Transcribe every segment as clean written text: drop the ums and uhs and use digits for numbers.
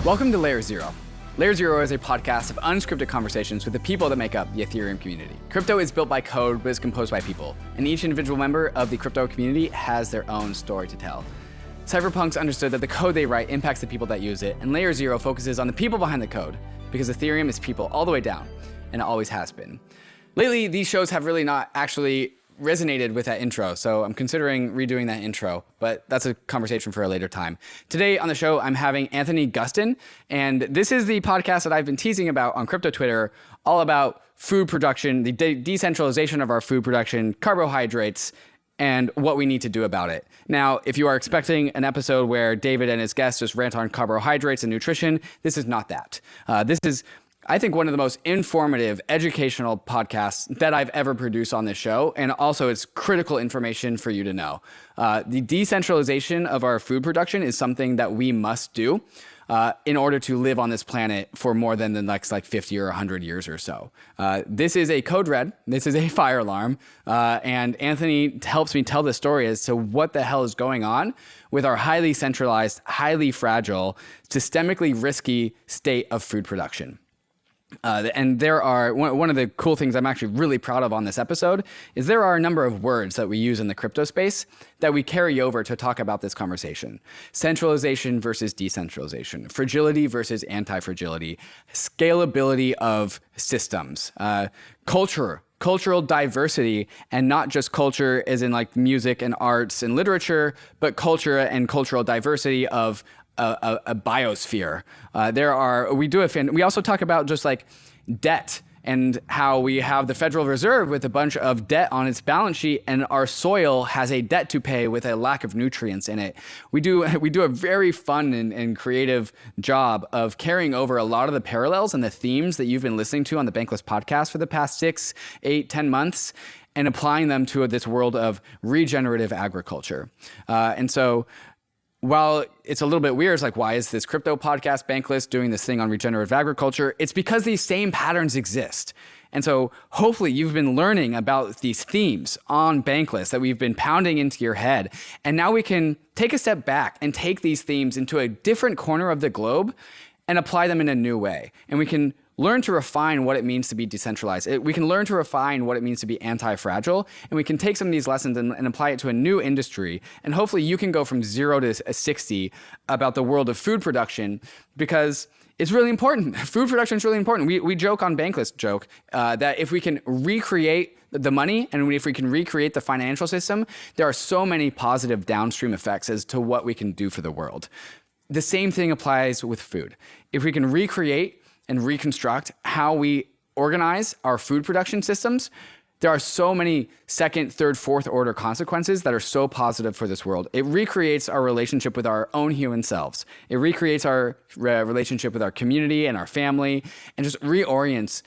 Welcome to Layer Zero. Layer Zero is a podcast of unscripted conversations with the people that make up the Ethereum community. Crypto is built by code, but is composed by people, and each individual member of the crypto community has their own story to tell. Cypherpunks understood that the code they write impacts the people that use it, and Layer Zero focuses on the people behind the code, because Ethereum is people all the way down, and it always has been. Lately, these shows have really not actually resonated with that intro, so I'm considering redoing that intro, but that's a conversation for a later time. Today on the show, I'm having Anthony Gustin, and this is the podcast that I've been teasing about on crypto Twitter, all about food production, the decentralization of our food production, carbohydrates, and what we need to do about it. Now, if you are expecting an episode where David and his guests just rant on carbohydrates and nutrition, this is not that. This is, I think, one of the most informative, educational podcasts that I've ever produced on this show, and also it's critical information for you to know. The decentralization of our food production is something that we must do in order to live on this planet for more than the next 50 or 100 years or so. This is a code red, this is a fire alarm, and Anthony helps me tell the story as to what the hell is going on with our highly centralized, highly fragile, systemically risky state of food production. And there are, one of the cool things I'm actually really proud of on this episode is there are a number of words that we use in the crypto space that we carry over to talk about this conversation. Centralization versus decentralization, fragility versus anti-fragility, scalability of systems, cultural diversity, and not just culture as in music and arts and literature, but culture and cultural diversity of a biosphere. We also talk about just debt and how we have the Federal Reserve with a bunch of debt on its balance sheet, and our soil has a debt to pay with a lack of nutrients in it. We do a very fun and creative job of carrying over a lot of the parallels and the themes that you've been listening to on the Bankless podcast for the past 6, 8, 10 months, and applying them to this world of regenerative agriculture. And so, while it's a little bit weird, it's why is this crypto podcast, Bankless, doing this thing on regenerative agriculture? It's because these same patterns exist. And so hopefully you've been learning about these themes on Bankless that we've been pounding into your head. And now we can take a step back and take these themes into a different corner of the globe and apply them in a new way. And we can learn to refine what it means to be decentralized. We can learn to refine what it means to be anti-fragile, and we can take some of these lessons and apply it to a new industry. And hopefully you can go from 0 to 60 about the world of food production, because it's really important. Food production is really important. We joke on Bankless that if we can recreate the money and if we can recreate the financial system, there are so many positive downstream effects as to what we can do for the world. The same thing applies with food. If we can recreate and reconstruct how we organize our food production systems, there are so many second, third, fourth order consequences that are so positive for this world. It recreates our relationship with our own human selves. It recreates our relationship with our community and our family, and just reorients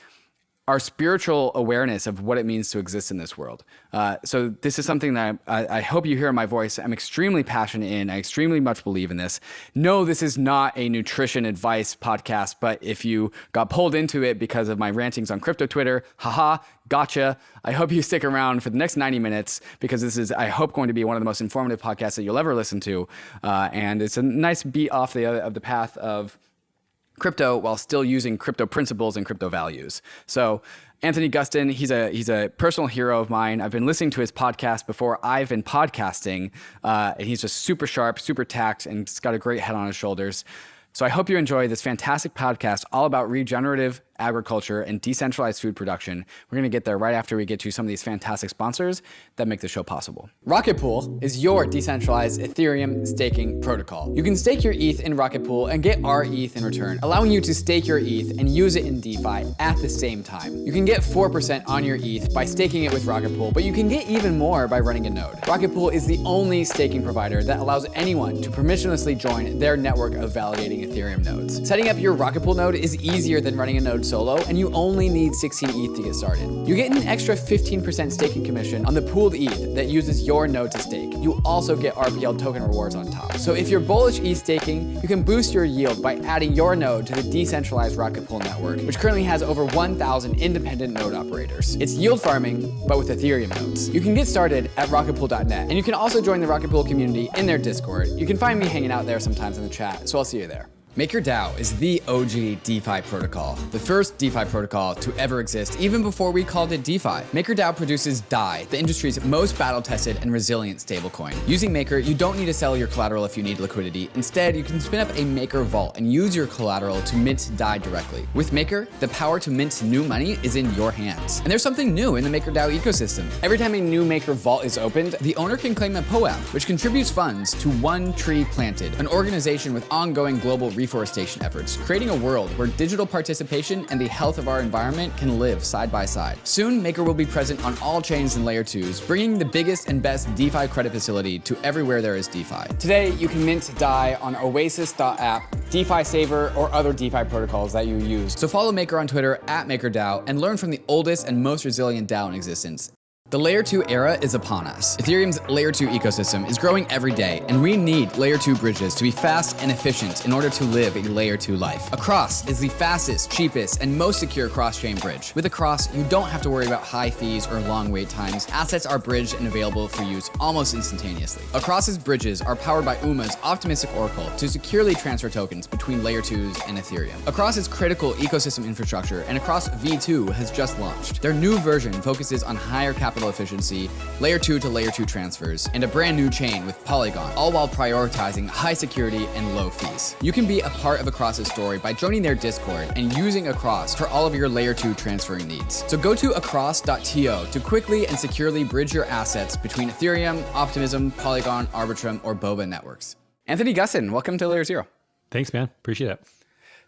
our spiritual awareness of what it means to exist in this world. So this is something that I hope you hear in my voice. I'm extremely passionate in. I extremely much believe in this. No, this is not a nutrition advice podcast, but if you got pulled into it because of my rantings on crypto Twitter, haha, gotcha. I hope you stick around for the next 90 minutes because this is, I hope, going to be one of the most informative podcasts that you'll ever listen to. And it's a nice beat off the path of crypto while still using crypto principles and crypto values. So Anthony Gustin, he's a personal hero of mine. I've been listening to his podcast before I've been podcasting, and he's just super sharp, super tact, and he's got a great head on his shoulders. So I hope you enjoy this fantastic podcast all about regenerative agriculture and decentralized food production. We're going to get there right after we get to some of these fantastic sponsors that make the show possible. Rocket Pool is your decentralized Ethereum staking protocol. You can stake your ETH in Rocket Pool and get our ETH in return, allowing you to stake your ETH and use it in DeFi at the same time. You can get 4% on your ETH by staking it with Rocket Pool, but you can get even more by running a node. Rocket Pool is the only staking provider that allows anyone to permissionlessly join their network of validating Ethereum nodes. Setting up your Rocket Pool node is easier than running a node solo, and you only need 16 ETH to get started. You get an extra 15% staking commission on the pooled ETH that uses your node to stake. You also get RPL token rewards on top. So if you're bullish ETH staking, you can boost your yield by adding your node to the decentralized Rocket Pool network, which currently has over 1,000 independent node operators. It's yield farming, but with Ethereum nodes. You can get started at rocketpool.net, and you can also join the Rocket Pool community in their Discord. You can find me hanging out there sometimes in the chat, so I'll see you there. MakerDAO is the OG DeFi protocol, the first DeFi protocol to ever exist, even before we called it DeFi. MakerDAO produces DAI, the industry's most battle-tested and resilient stablecoin. Using Maker, you don't need to sell your collateral if you need liquidity. Instead, you can spin up a Maker vault and use your collateral to mint DAI directly. With Maker, the power to mint new money is in your hands. And there's something new in the MakerDAO ecosystem. Every time a new Maker vault is opened, the owner can claim a POAP, which contributes funds to One Tree Planted, an organization with ongoing global reforestation efforts, creating a world where digital participation and the health of our environment can live side by side. Soon, Maker will be present on all chains and layer 2s, bringing the biggest and best DeFi credit facility to everywhere there is DeFi. Today, you can mint DAI on oasis.app, DeFi Saver, or other DeFi protocols that you use. So follow Maker on Twitter @MakerDAO and learn from the oldest and most resilient DAO in existence. The Layer 2 era is upon us. Ethereum's Layer 2 ecosystem is growing every day, and we need Layer 2 bridges to be fast and efficient in order to live a Layer 2 life. Across is the fastest, cheapest, and most secure cross-chain bridge. With Across, you don't have to worry about high fees or long wait times. Assets are bridged and available for use almost instantaneously. Across's bridges are powered by UMA's optimistic oracle to securely transfer tokens between Layer 2s and Ethereum. Across is critical ecosystem infrastructure, and Across V2 has just launched. Their new version focuses on higher capital efficiency, Layer 2 to Layer 2 transfers, and a brand new chain with Polygon, all while prioritizing high security and low fees. You can be a part of Across's story by joining their Discord and using Across for all of your Layer 2 transferring needs. So go to across.to to quickly and securely bridge your assets between Ethereum, Optimism, Polygon, ARBITRUM, or Boba networks. Anthony Gustin, welcome to Layer Zero. Thanks, man. Appreciate it.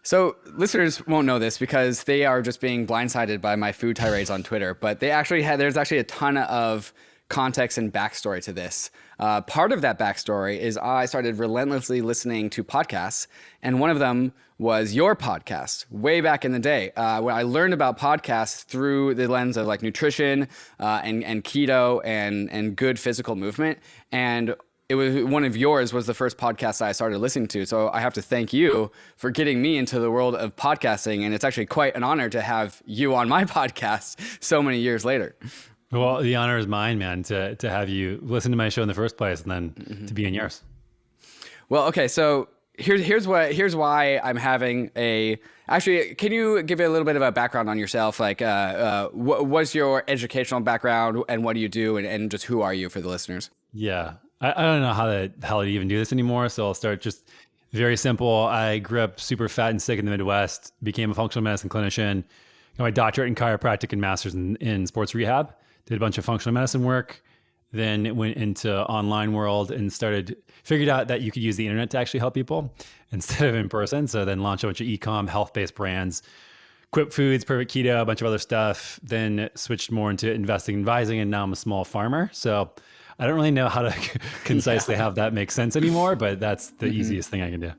So listeners won't know this because they are just being blindsided by my food tirades on Twitter, but there's actually a ton of context and backstory to this. Part of that backstory is I started relentlessly listening to podcasts, and one of them was your podcast way back in the day. When I learned about podcasts through the lens of like nutrition and keto and good physical movement, and it was one of yours was the first podcast I started listening to. So I have to thank you for getting me into the world of podcasting. And it's actually quite an honor to have you on my podcast so many years later. Well, the honor is mine, man, to have you listen to my show in the first place and then to be in yours. Well, okay. So here's why I'm having actually, can you give a little bit of a background on yourself? Like, what's your educational background and what do you do? And just who are you for the listeners? Yeah. I don't know how the hell to even do this anymore, so I'll start just very simple. I grew up super fat and sick in the Midwest, became a functional medicine clinician, got my doctorate in chiropractic and master's in sports rehab, did a bunch of functional medicine work, then went into online world and figured out that you could use the internet to actually help people instead of in person. So then launched a bunch of e-com health-based brands, Quip Foods, Perfect Keto, a bunch of other stuff, then switched more into investing and advising, and now I'm a small farmer. So I don't really know how to concisely have that make sense anymore, but that's the easiest thing I can do.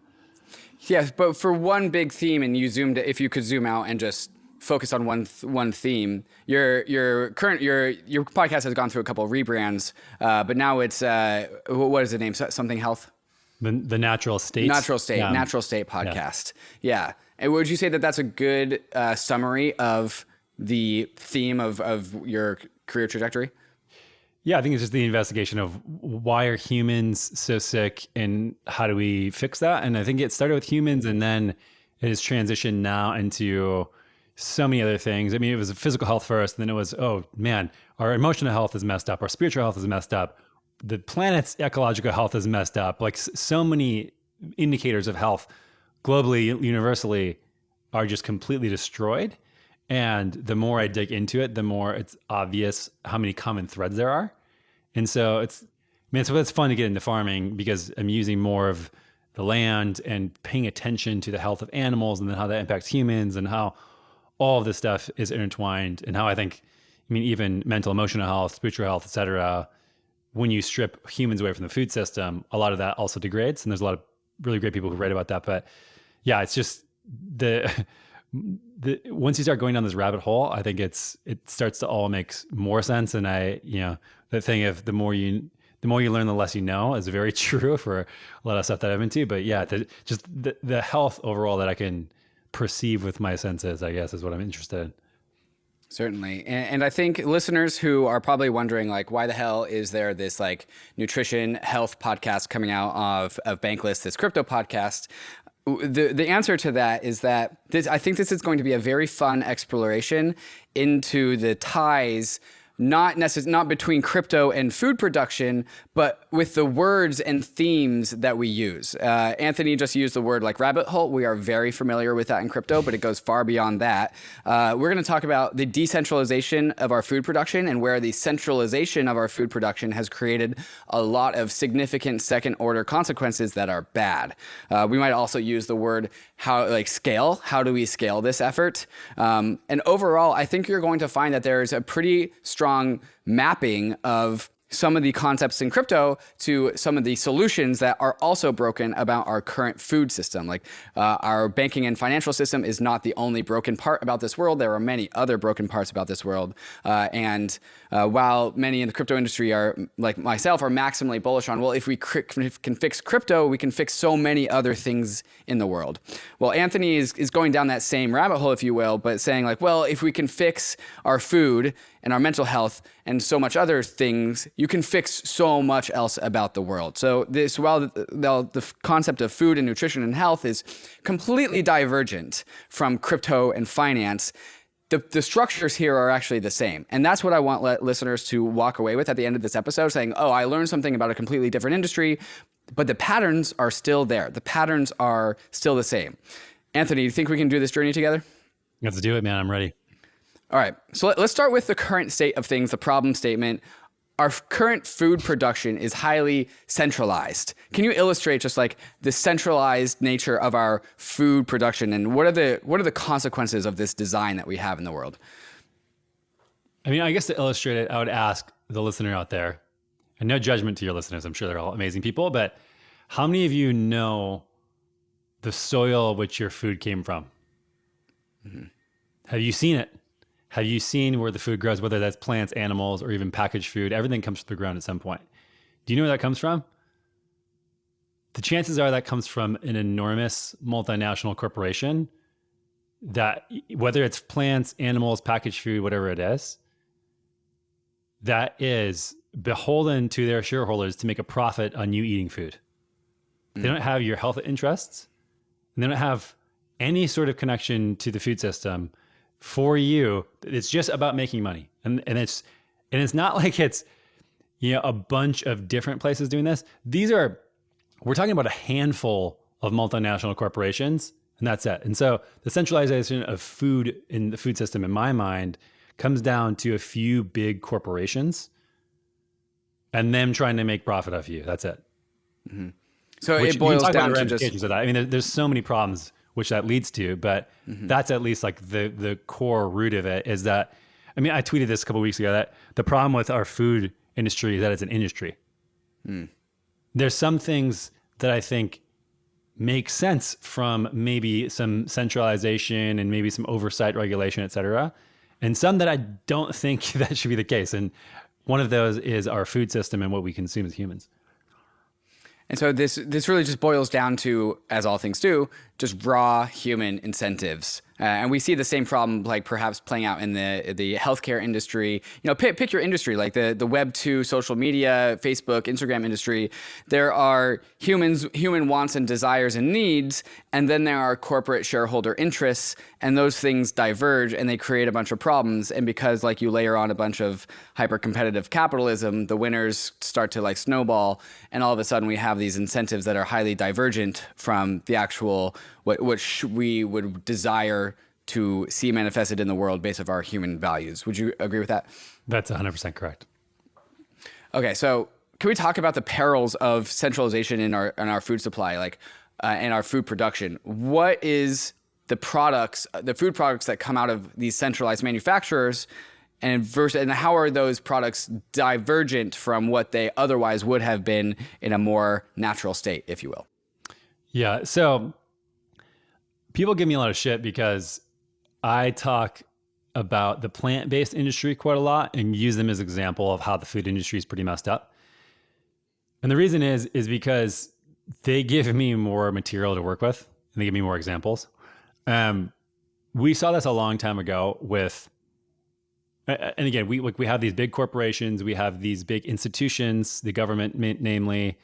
Yes, but for one big theme, and if you could zoom out and just focus on one theme, your podcast has gone through a couple of rebrands, but now it's what is the name? Something Health. The Natural State. Natural State podcast. Yeah. And would you say that that's a good summary of the theme of your career trajectory? Yeah, I think it's just the investigation of why are humans so sick and how do we fix that? And I think it started with humans and then it has transitioned now into so many other things. I mean, it was physical health first, and then it was, oh man, our emotional health is messed up. Our spiritual health is messed up. The planet's ecological health is messed up. Like so many indicators of health globally, universally are just completely destroyed. And the more I dig into it, the more it's obvious how many common threads there are. And so it's fun to get into farming because I'm using more of the land and paying attention to the health of animals and then how that impacts humans and how all of this stuff is intertwined and how even mental, emotional health, spiritual health, et cetera, when you strip humans away from the food system, a lot of that also degrades. And there's a lot of really great people who write about that. But yeah, it's just once you start going down this rabbit hole, I think it starts to all make more sense. And the thing of the more you learn, the less you know is very true for a lot of stuff that I'm into. But yeah, the health overall that I can perceive with my senses, I guess, is what I'm interested in. Certainly. And I think listeners who are probably wondering, like, why the hell is there this like nutrition health podcast coming out of Bankless, this crypto podcast? The answer to that is that I think this is going to be a very fun exploration into the ties, not between crypto and food production, but with the words and themes that we use. Anthony just used the word like rabbit hole. We are very familiar with that in crypto, but it goes far beyond that. We're going to talk about the decentralization of our food production and where the centralization of our food production has created a lot of significant second order consequences that are bad. We might also use the word scale. How do we scale this effort? And overall, I think you're going to find that there's a pretty strong mapping of some of the concepts in crypto to some of the solutions that are also broken about our current food system. Like our banking and financial system is not the only broken part about this world. There are many other broken parts about this world. And while many in the crypto industry are, like myself, are maximally bullish on, well, if we can fix crypto, we can fix so many other things in the world. Well, Anthony is going down that same rabbit hole, if you will, but saying like, well, if we can fix our food and our mental health and so much other things, you can fix so much else about the world. So while the concept of food and nutrition and health is completely divergent from crypto and finance, the structures here are actually the same. And that's what I want listeners to walk away with at the end of this episode, saying, oh, I learned something about a completely different industry, but the patterns are still there. The patterns are still the same. Anthony, do you think we can do this journey together? Let's do it, man. I'm ready. All right, so let's start with the current state of things, the problem statement. Our current food production is highly centralized. Can you illustrate just like the centralized nature of our food production, and what are the consequences of this design that we have in the world? I mean, I guess to illustrate it, I would ask the listener out there, and no judgment to your listeners, I'm sure they're all amazing people, but how many of you know the soil which your food came from? Mm-hmm. Have you seen it? Have you seen where the food grows, whether that's plants, animals, or even packaged food? Everything comes from the ground at some point. Do you know where that comes from? The chances are that comes from an enormous multinational corporation that, whether it's plants, animals, packaged food, whatever it is, that is beholden to their shareholders to make a profit on you eating food. They don't have your health interests, and they don't have any sort of connection to the food system for you. It's just about making money. And it's not like it's, a bunch of different places doing this. We're talking about a handful of multinational corporations, and that's it. And so the centralization of food in the food system, in my mind, comes down to a few big corporations and them trying to make profit off you. That's it. Mm-hmm. So it boils down to just... Of that. I mean, there's so many problems which that leads to, but that's at least like the core root of it is that, I mean, I tweeted this a couple of weeks ago that the problem with our food industry is that it's an industry. There's some things that I think make sense from maybe some centralization and maybe some oversight, regulation, et cetera, and some that I don't think that should be the case. And one of those is our food system and what we consume as humans. And so this really just boils down to, as all things do, just raw human incentives. And we see the same problem, like perhaps playing out in the healthcare industry. Pick your industry, like the Web 2, social media, Facebook, Instagram industry. There are human wants and desires and needs, and then there are corporate shareholder interests, and those things diverge and they create a bunch of problems. And because like you layer on a bunch of hyper-competitive capitalism, the winners start to like snowball, and all of a sudden we have these incentives that are highly divergent from the actual what we would desire to see manifested in the world based on our human values. Would you agree with that? That's 100% correct. Okay, so can we talk about the perils of centralization in our food supply, like and our food production? What is the food products that come out of these centralized manufacturers, and how are those products divergent from what they otherwise would have been in a more natural state, if you will? Yeah, so people give me a lot of shit because I talk about the plant-based industry quite a lot and use them as an example of how the food industry is pretty messed up. And the reason is because they give me more material to work with and they give me more examples. We saw this a long time ago with, and again, we have these big corporations, we have these big institutions, the government, namely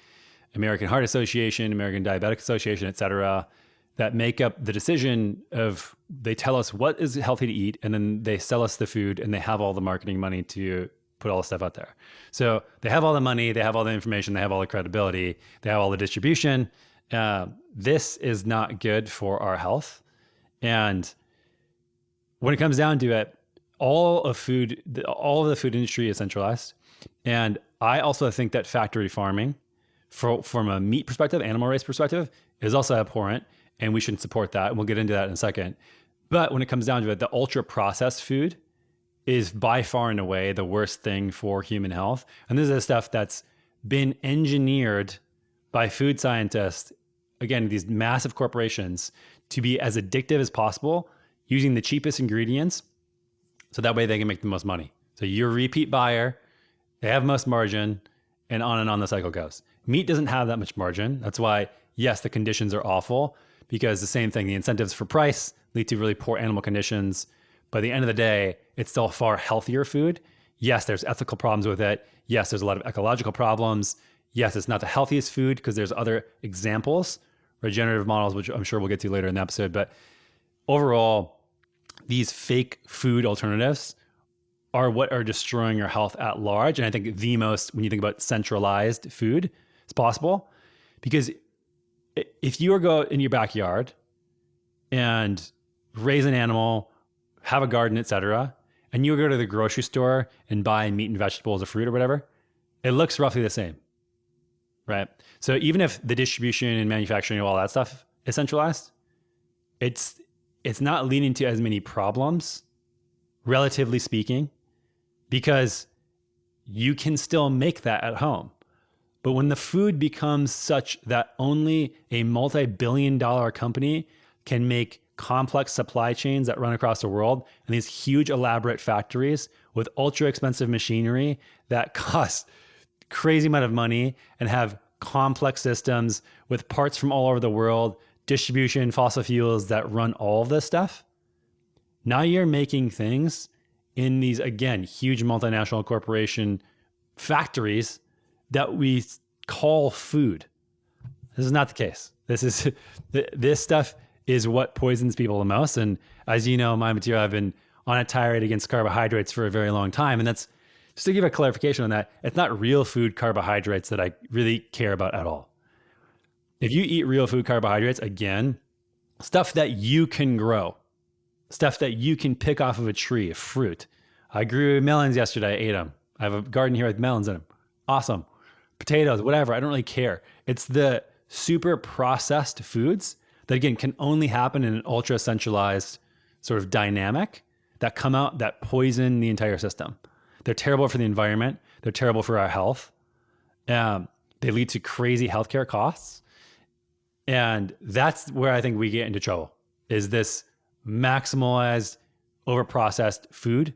American Heart Association, American Diabetic Association, et cetera. that make up the decision of, they tell us what is healthy to eat, and then they sell us the food, and they have all the marketing money to put all the stuff out there. So they have all the money, they have all the information, they have all the credibility, they have all the distribution. This is not good for our health. And when it comes down to it, all of the food industry is centralized. And I also think that factory farming, from a meat perspective, animal race perspective, is also abhorrent, and we shouldn't support that. And we'll get into that in a second. But when it comes down to it, the ultra processed food is by far and away the worst thing for human health. And this is the stuff that's been engineered by food scientists, again, these massive corporations, to be as addictive as possible, using the cheapest ingredients, so that way they can make the most money. So you're a repeat buyer, they have most margin, and on the cycle goes. Meat doesn't have that much margin. That's why, yes, the conditions are awful, because the same thing, the incentives for price lead to really poor animal conditions. By the end of the day, it's still far healthier food. Yes, there's ethical problems with it. Yes, there's a lot of ecological problems. Yes, it's not the healthiest food, because there's other examples, regenerative models, which I'm sure we'll get to later in the episode. But overall, these fake food alternatives are what are destroying your health at large. And I think the most, when you think about centralized food, it's possible. Because if you go in your backyard and raise an animal, have a garden, etc., and you go to the grocery store and buy meat and vegetables or fruit or whatever, it looks roughly the same, right? So even if the distribution and manufacturing of all that stuff is centralized, it's not leading to as many problems, relatively speaking, because you can still make that at home. But when the food becomes such that only a multi-billion-dollar company can make complex supply chains that run across the world, and these huge elaborate factories with ultra expensive machinery that cost crazy amount of money and have complex systems with parts from all over the world, distribution, fossil fuels that run all of this stuff. Now you're making things in these, again, huge multinational corporation factories that we call food. This is not the case. This stuff is what poisons people the most. And as you know, my material, I've been on a tirade against carbohydrates for a very long time. And that's, just to give a clarification on that, it's not real food carbohydrates that I really care about at all. If you eat real food carbohydrates, again, stuff that you can grow, stuff that you can pick off of a tree, a fruit. I grew melons yesterday, I ate them. I have a garden here with melons in them. Awesome. Potatoes, whatever, I don't really care. It's the super processed foods that, again, can only happen in an ultra centralized sort of dynamic that come out that poison the entire system. They're terrible for the environment. They're terrible for our health. They lead to crazy healthcare costs. And that's where I think we get into trouble, is this maximalized, overprocessed food.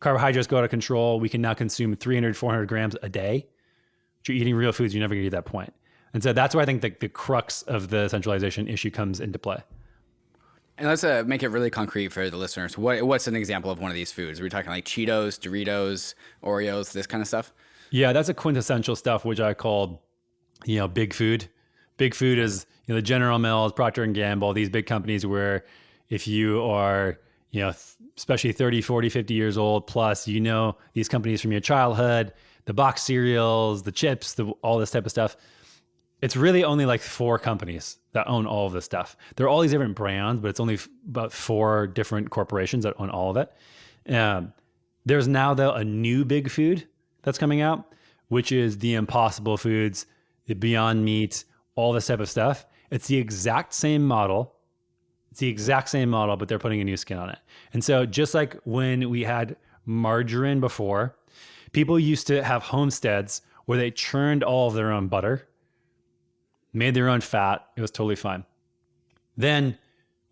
Carbohydrates go out of control. We can now consume 300, 400 grams a day. If you're eating real foods, you're never going to get that point. And so that's where I think the crux of the centralization issue comes into play. And let's make it really concrete for the listeners. What's an example of one of these foods? Are we talking like Cheetos, Doritos, Oreos, this kind of stuff? Yeah, that's a quintessential stuff, which I called, big food. Big food is, the General Mills, Procter & Gamble, these big companies where if you are, especially 30, 40, 50 years old plus, these companies from your childhood, the box cereals, the chips, all this type of stuff. It's really only like 4 companies that own all of this stuff. There are all these different brands, but it's only about 4 different corporations that own all of it. There's now, though, a new big food that's coming out, which is the Impossible Foods, the Beyond Meat, all this type of stuff. It's the exact same model. But they're putting a new skin on it. And so just like when we had margarine before, people used to have homesteads where they churned all of their own butter, made their own fat. It was totally fine. Then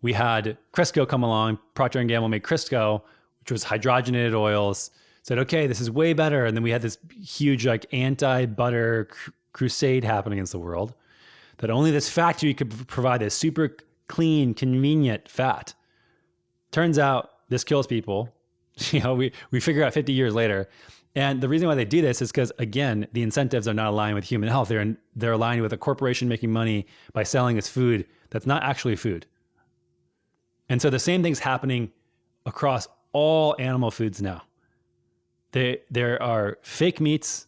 we had Crisco come along. Procter & Gamble made Crisco, which was hydrogenated oils. Said, okay, this is way better. And then we had this huge anti-butter crusade happening against the world, that only this factory could provide this super clean, convenient fat. Turns out this kills people. We figure out 50 years later And the reason why they do this is because, again, the incentives are not aligned with human health. They're aligned with a corporation making money by selling this food that's not actually food. And so the same thing's happening across all animal foods now. There are fake meats,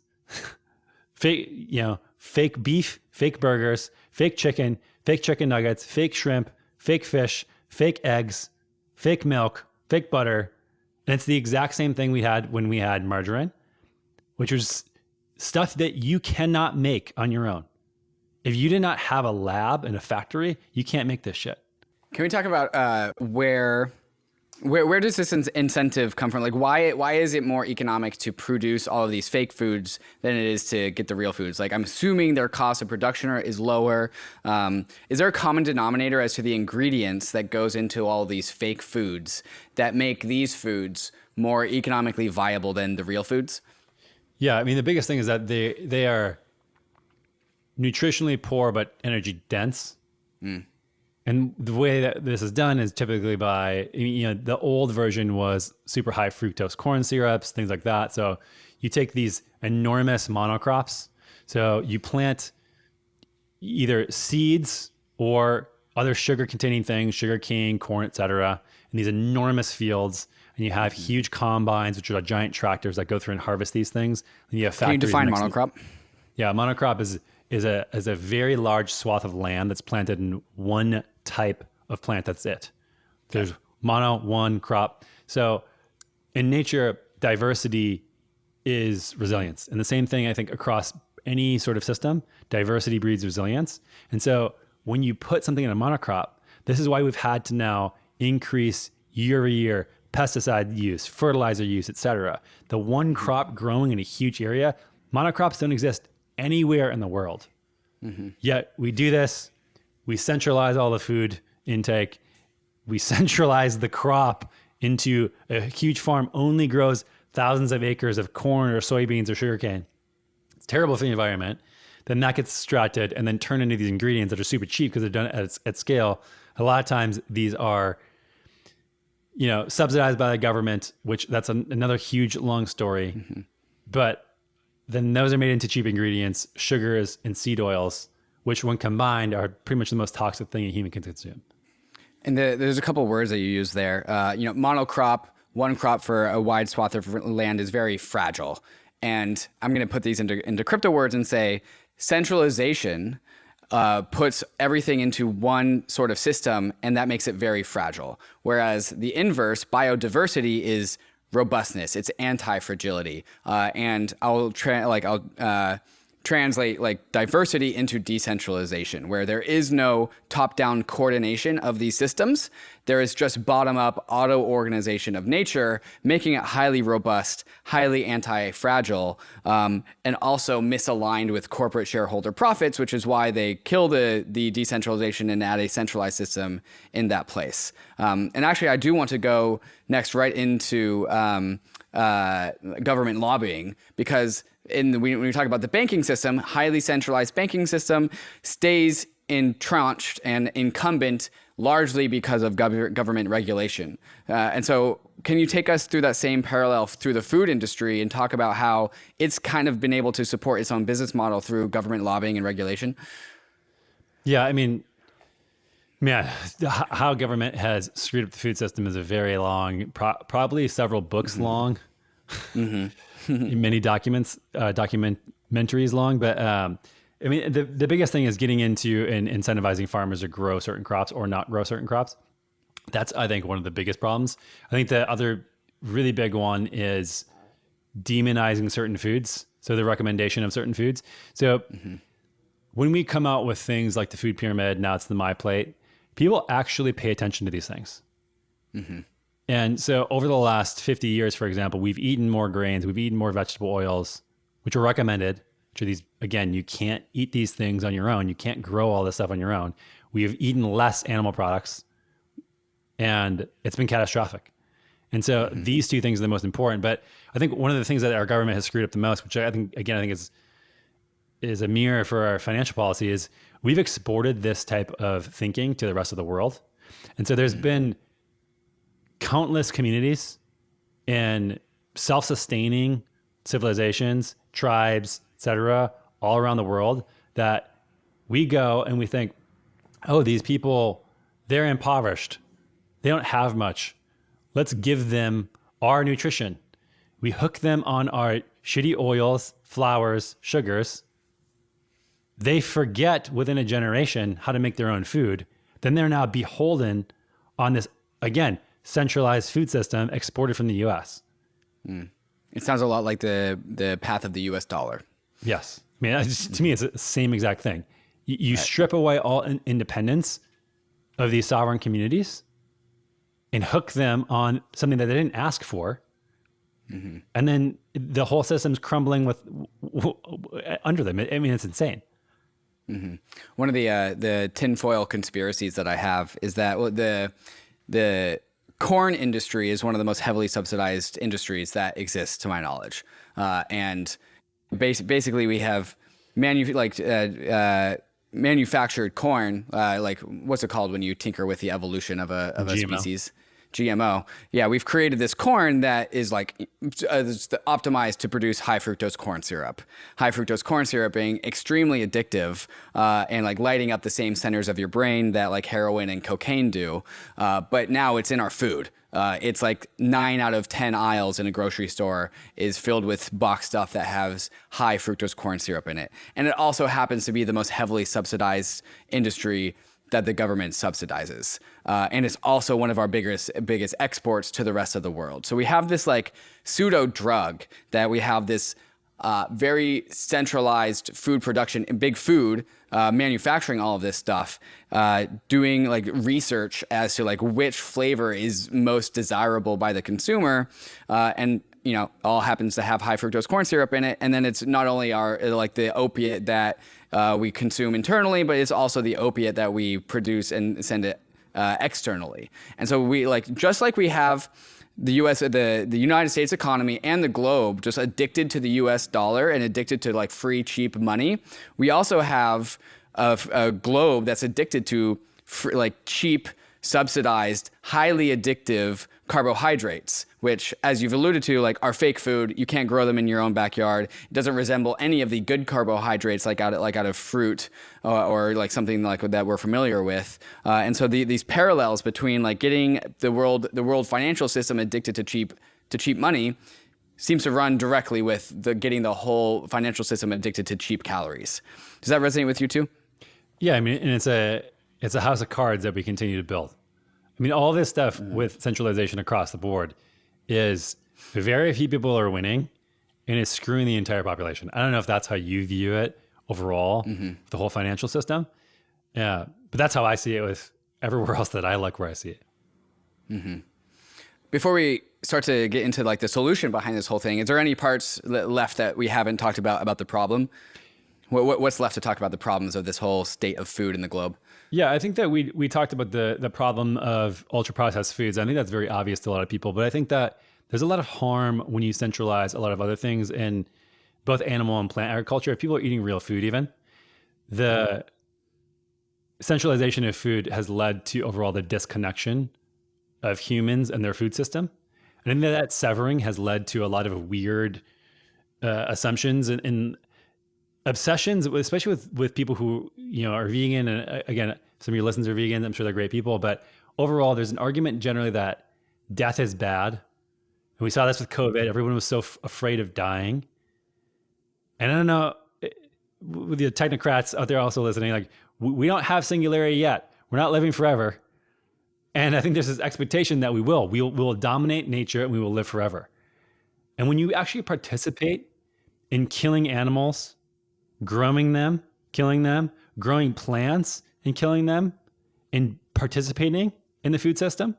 fake beef, fake burgers, fake chicken nuggets, fake shrimp, fake fish, fake eggs, fake milk, fake butter. And it's the exact same thing we had when we had margarine, which was stuff that you cannot make on your own. If you did not have a lab and a factory, you can't make this shit. Can we talk about where does this incentive come from? Like, why is it more economic to produce all of these fake foods than it is to get the real foods? Like, I'm assuming their cost of production is lower. Is there a common denominator as to the ingredients that goes into all of these fake foods that make these foods more economically viable than the real foods? Yeah, I mean, the biggest thing is that they are nutritionally poor but energy dense. And the way that this is done is typically by, the old version was super high fructose corn syrups, things like that. So you take these enormous monocrops. So you plant either seeds or other sugar containing things, sugar cane, corn, etc., in these enormous fields. And you have huge combines, which are giant tractors that go through and harvest these things. And you have factories. Can you define monocrop? Yeah, monocrop is a very large swath of land that's planted in one type of plant. That's it. There's one crop. So in nature, diversity is resilience. And the same thing, I think, across any sort of system, diversity breeds resilience. And so when you put something in a monocrop, this is why we've had to now increase year over year pesticide use, fertilizer use, et cetera. The one crop growing in a huge area, monocrops don't exist anywhere in the world. Yet we do this. We centralize all the food intake. We centralize the crop into a huge farm only grows thousands of acres of corn or soybeans or sugarcane. It's terrible for the environment. Then that gets extracted and then turned into these ingredients that are super cheap because they're done at scale. A lot of times these are, subsidized by the government, which that's another huge long story. But then those are made into cheap ingredients, sugars and seed oils, which when combined are pretty much the most toxic thing a human can consume. And there's a couple of words that you use there. Monocrop, one crop for a wide swath of land is very fragile. And I'm going to put these into crypto words and say centralization puts everything into one sort of system, and that makes it very fragile. Whereas the inverse, biodiversity, is robustness. It's anti-fragility. And I'll translate like diversity into decentralization, where there is no top-down coordination of these systems. There is just bottom-up auto-organization of nature, making it highly robust, highly anti-fragile, and also misaligned with corporate shareholder profits, which is why they kill the decentralization and add a centralized system in that place. And actually, I do want to go next right into government lobbying, because when we talk about the banking system, highly centralized banking system stays entrenched and incumbent largely because of government regulation. And so can you take us through that same parallel through the food industry and talk about how it's kind of been able to support its own business model through government lobbying and regulation? Yeah, I mean, how government has screwed up the food system is a very long, probably several books long, many documentaries long. But I mean, the biggest thing is getting into and incentivizing farmers to grow certain crops or not grow certain crops. That's, I think, one of the biggest problems. I think the other really big one is demonizing certain foods. So the recommendation of certain foods. So when we come out with things like the food pyramid, now it's the My Plate, people actually pay attention to these things. And so over the last 50 years, for example, we've eaten more grains, we've eaten more vegetable oils, which are recommended. Which are these, again, you can't eat these things on your own. You can't grow all this stuff on your own. We have eaten less animal products, and it's been catastrophic. And so these two things are the most important. But I think one of the things that our government has screwed up the most, which I think is a mirror for our financial policy, is we've exported this type of thinking to the rest of the world. And so there's been countless communities in self-sustaining civilizations, tribes, etc., all around the world that we go and we think, oh, these people, they're impoverished. They don't have much. Let's give them our nutrition. We hook them on our shitty oils, flours, sugars. They forget within a generation how to make their own food. Then they're now beholden on this, again, centralized food system exported from the US. It sounds a lot like the path of the US dollar. Yes. I mean, to me, it's the same exact thing. You strip away all independence of these sovereign communities and hook them on something that they didn't ask for. Mm-hmm. And then the whole system's crumbling under them. I mean, it's insane. Mm-hmm. One of the tinfoil conspiracies that I have is that the corn industry is one of the most heavily subsidized industries that exists, to my knowledge. And basically, we have manufactured corn, like what's it called when you tinker with the evolution of a species? GMO. Yeah, we've created this corn that is optimized to produce high fructose corn syrup. High fructose corn syrup being extremely addictive and like lighting up the same centers of your brain that like heroin and cocaine do. But now it's in our food. It's like 9 out of 10 aisles in a grocery store is filled with box stuff that has high fructose corn syrup in it. And it also happens to be the most heavily subsidized industry that the government subsidizes. And it's also one of our biggest exports to the rest of the world. So we have this like pseudo drug that we have this very centralized food production and big food manufacturing all of this stuff, doing like research as to like which flavor is most desirable by the consumer. And you know, all happens to have high fructose corn syrup in it. And then it's not only the opiate that we consume internally, but it's also the opiate that we produce and send it externally. And so we just like we have the United States economy and the globe just addicted to the US dollar and addicted to like free, cheap money. We also have a globe that's addicted to cheap, subsidized, highly addictive carbohydrates, which, as you've alluded to, like are fake food. You can't grow them in your own backyard. It doesn't resemble any of the good carbohydrates like out of fruit or like something like that we're familiar with. And so these parallels between like getting the world financial system addicted to cheap money seems to run directly with getting the whole financial system addicted to cheap calories. Does that resonate with you too? Yeah, I mean, and it's a house of cards that we continue to build. I mean, all this stuff with centralization across the board is very few people are winning, and it's screwing the entire population. I don't know if that's how you view it overall, the whole financial system. Yeah, but that's how I see it with everywhere else that I look where I see it. Mm-hmm. Before we start to get into like the solution behind this whole thing, is there any parts left that we haven't talked about the problem? What's left to talk about the problems of this whole state of food in the globe? Yeah, I think that we talked about the problem of ultra-processed foods. I think that's very obvious to a lot of people, but I think that there's a lot of harm when you centralize a lot of other things in both animal and plant agriculture. If people are eating real food even, the centralization of food has led to overall the disconnection of humans and their food system. And I think that severing has led to a lot of weird assumptions and obsessions, especially with people who, are vegan. And again, some of your listeners are vegans. I'm sure they're great people, but overall, there's an argument generally that death is bad. And we saw this with COVID. Everyone was so afraid of dying. And I don't know, with the technocrats out there also listening, like we don't have singularity yet. We're not living forever. And I think there's this expectation that we will dominate nature and we will live forever. And when you actually participate in killing animals, growing them, killing them, growing plants and killing them, and participating in the food system,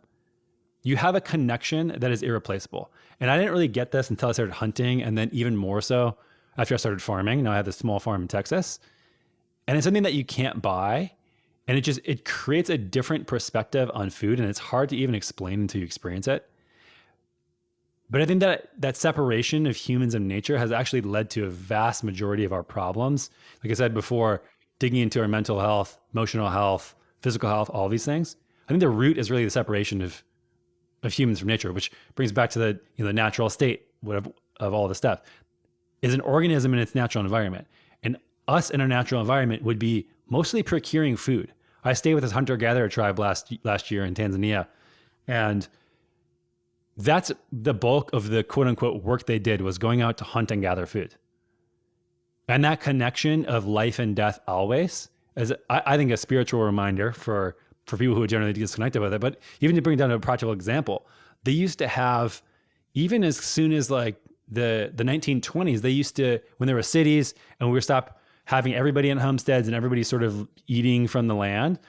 you have a connection that is irreplaceable. And I didn't really get this until I started hunting, and then even more so after I started farming. Now I have this small farm in Texas, and it's something that you can't buy. And it creates a different perspective on food, and it's hard to even explain until you experience it. But I think that separation of humans and nature has actually led to a vast majority of our problems. Like I said before, digging into our mental health, emotional health, physical health, all these things. I think the root is really the separation of humans from nature, which brings back to the natural state of all this stuff. is an organism in its natural environment. And us in our natural environment would be mostly procuring food. I stayed with this hunter-gatherer tribe last year in Tanzania, and that's the bulk of the quote unquote work they did, was going out to hunt and gather food. And that connection of life and death always is, I think, a spiritual reminder for people who are generally disconnected with it. But even to bring it down to a practical example, they used to have, even as soon as like the 1920s, they used to, when there were cities and we were stopped having everybody in homesteads and everybody sort of eating from the land,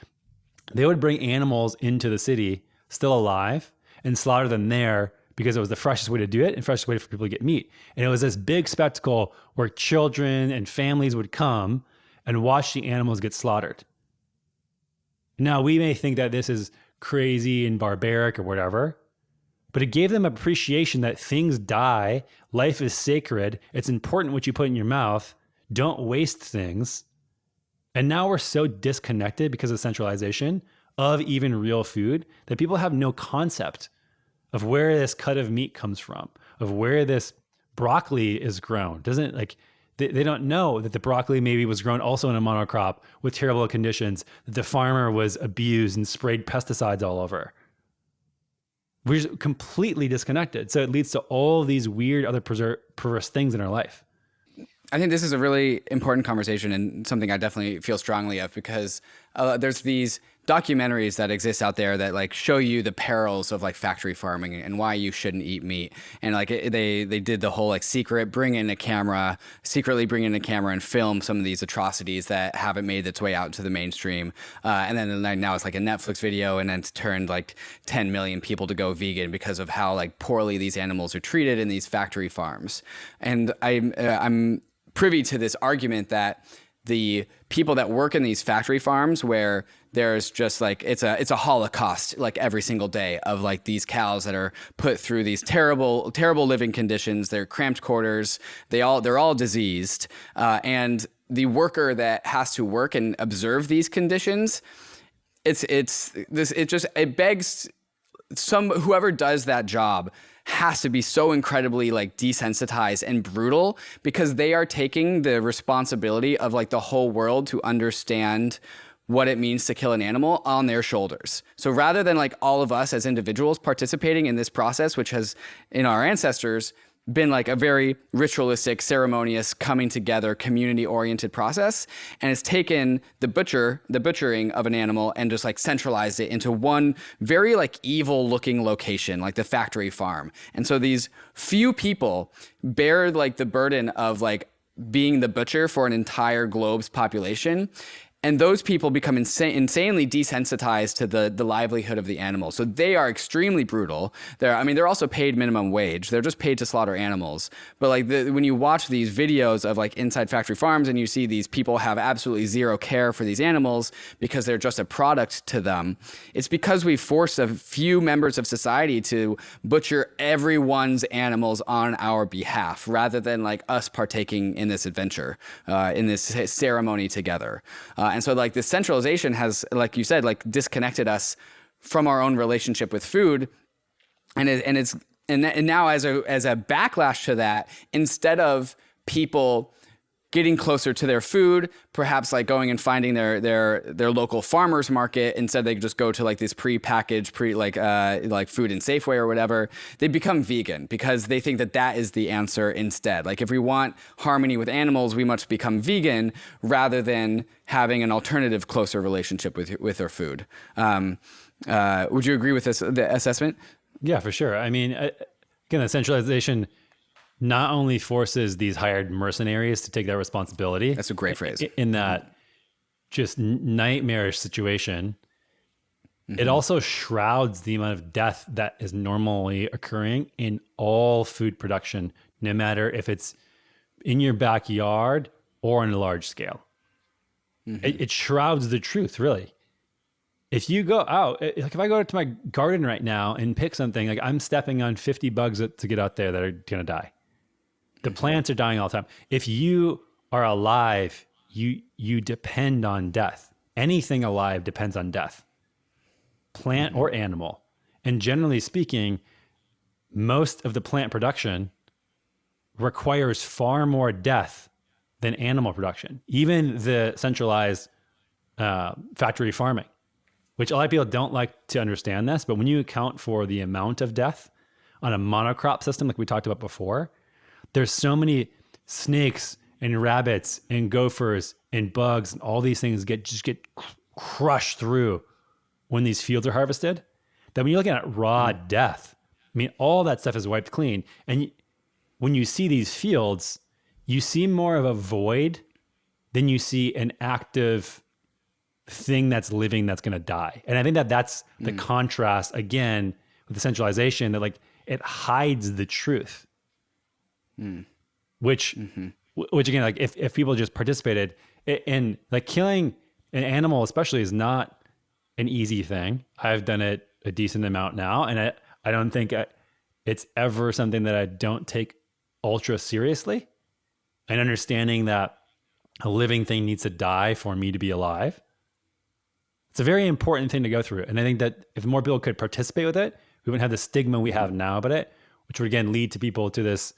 they would bring animals into the city still alive and slaughter them there because it was the freshest way to do it and freshest way for people to get meat. And it was this big spectacle where children and families would come and watch the animals get slaughtered. Now, we may think that this is crazy and barbaric or whatever, but it gave them appreciation that things die, life is sacred, it's important what you put in your mouth, don't waste things. And now we're so disconnected because of centralization of even real food that people have no concept of where this cut of meat comes from, of where this broccoli is grown. Doesn't like, they don't know that the broccoli maybe was grown also in a monocrop with terrible conditions, that the farmer was abused and sprayed pesticides all over. We're just completely disconnected. So it leads to all these weird other perverse things in our life. I think this is a really important conversation and something I definitely feel strongly of, because there's these documentaries that exist out there that like show you the perils of like factory farming and why you shouldn't eat meat. And like they did the whole like secretly bring in a camera and film some of these atrocities that haven't made its way out into the mainstream. And then like, now it's like a Netflix video, and then it's turned like 10 million people to go vegan because of how like poorly these animals are treated in these factory farms. And I'm privy to this argument that the people that work in these factory farms, where there's just like it's a holocaust like every single day of like these cows that are put through these terrible living conditions. They're cramped quarters. They're all diseased, and the worker that has to work and observe these conditions, it begs whoever does that job has to be so incredibly like desensitized and brutal, because they are taking the responsibility of like the whole world to understand what it means to kill an animal on their shoulders. So rather than like all of us as individuals participating in this process, which has in our ancestors been like a very ritualistic, ceremonious, coming together, community-oriented process, and it's taken the butchering of an animal and just like centralized it into one very like evil-looking location, like the factory farm. And so these few people bear like the burden of like being the butcher for an entire globe's population. And those people become insanely desensitized to the livelihood of the animal. So they are extremely brutal. They're also paid minimum wage. They're just paid to slaughter animals. But like when you watch these videos of like inside factory farms and you see these people have absolutely zero care for these animals because they're just a product to them, it's because we force a few members of society to butcher everyone's animals on our behalf, rather than like us partaking in this adventure, in this ceremony together. And so like this centralization has, like you said, like disconnected us from our own relationship with food. And now as a backlash to that, instead of people getting closer to their food, perhaps like going and finding their local farmers market, instead they just go to like this pre-packaged like food and Safeway or whatever, they become vegan because they think that is the answer instead. Like if we want harmony with animals, we must become vegan rather than having an alternative, closer relationship with our food. Would you agree with the assessment? Yeah, for sure. I mean, again, the centralization not only forces these hired mercenaries to take that responsibility. That's a great phrase. In that just nightmarish situation, it also shrouds the amount of death that is normally occurring in all food production, no matter if it's in your backyard or on a large scale. It shrouds the truth, really. If you go out, like if I go to my garden right now and pick something, like I'm stepping on 50 bugs to get out there that are going to die. The plants are dying all the time. If you are alive, you depend on death. Anything alive depends on death, plant or animal. And generally speaking, most of the plant production requires far more death than animal production, even the centralized factory farming, which a lot of people don't like to understand this. But when you account for the amount of death on a monocrop system, like we talked about before, there's so many snakes and rabbits and gophers and bugs and all these things get crushed through when these fields are harvested, that when you're looking at raw death, I mean, all that stuff is wiped clean. And when you see these fields, you see more of a void than you see an active thing that's living that's going to die. And I think that that's the contrast, again, with the centralization, that like it hides the truth, which again, like if people just participated in like killing an animal, especially, is not an easy thing. I've done it a decent amount now. And I don't think it's ever something that I don't take ultra seriously, and understanding that a living thing needs to die for me to be alive. It's a very important thing to go through. And I think that if more people could participate with it, we wouldn't have the stigma we have now about it, which would again lead to people to this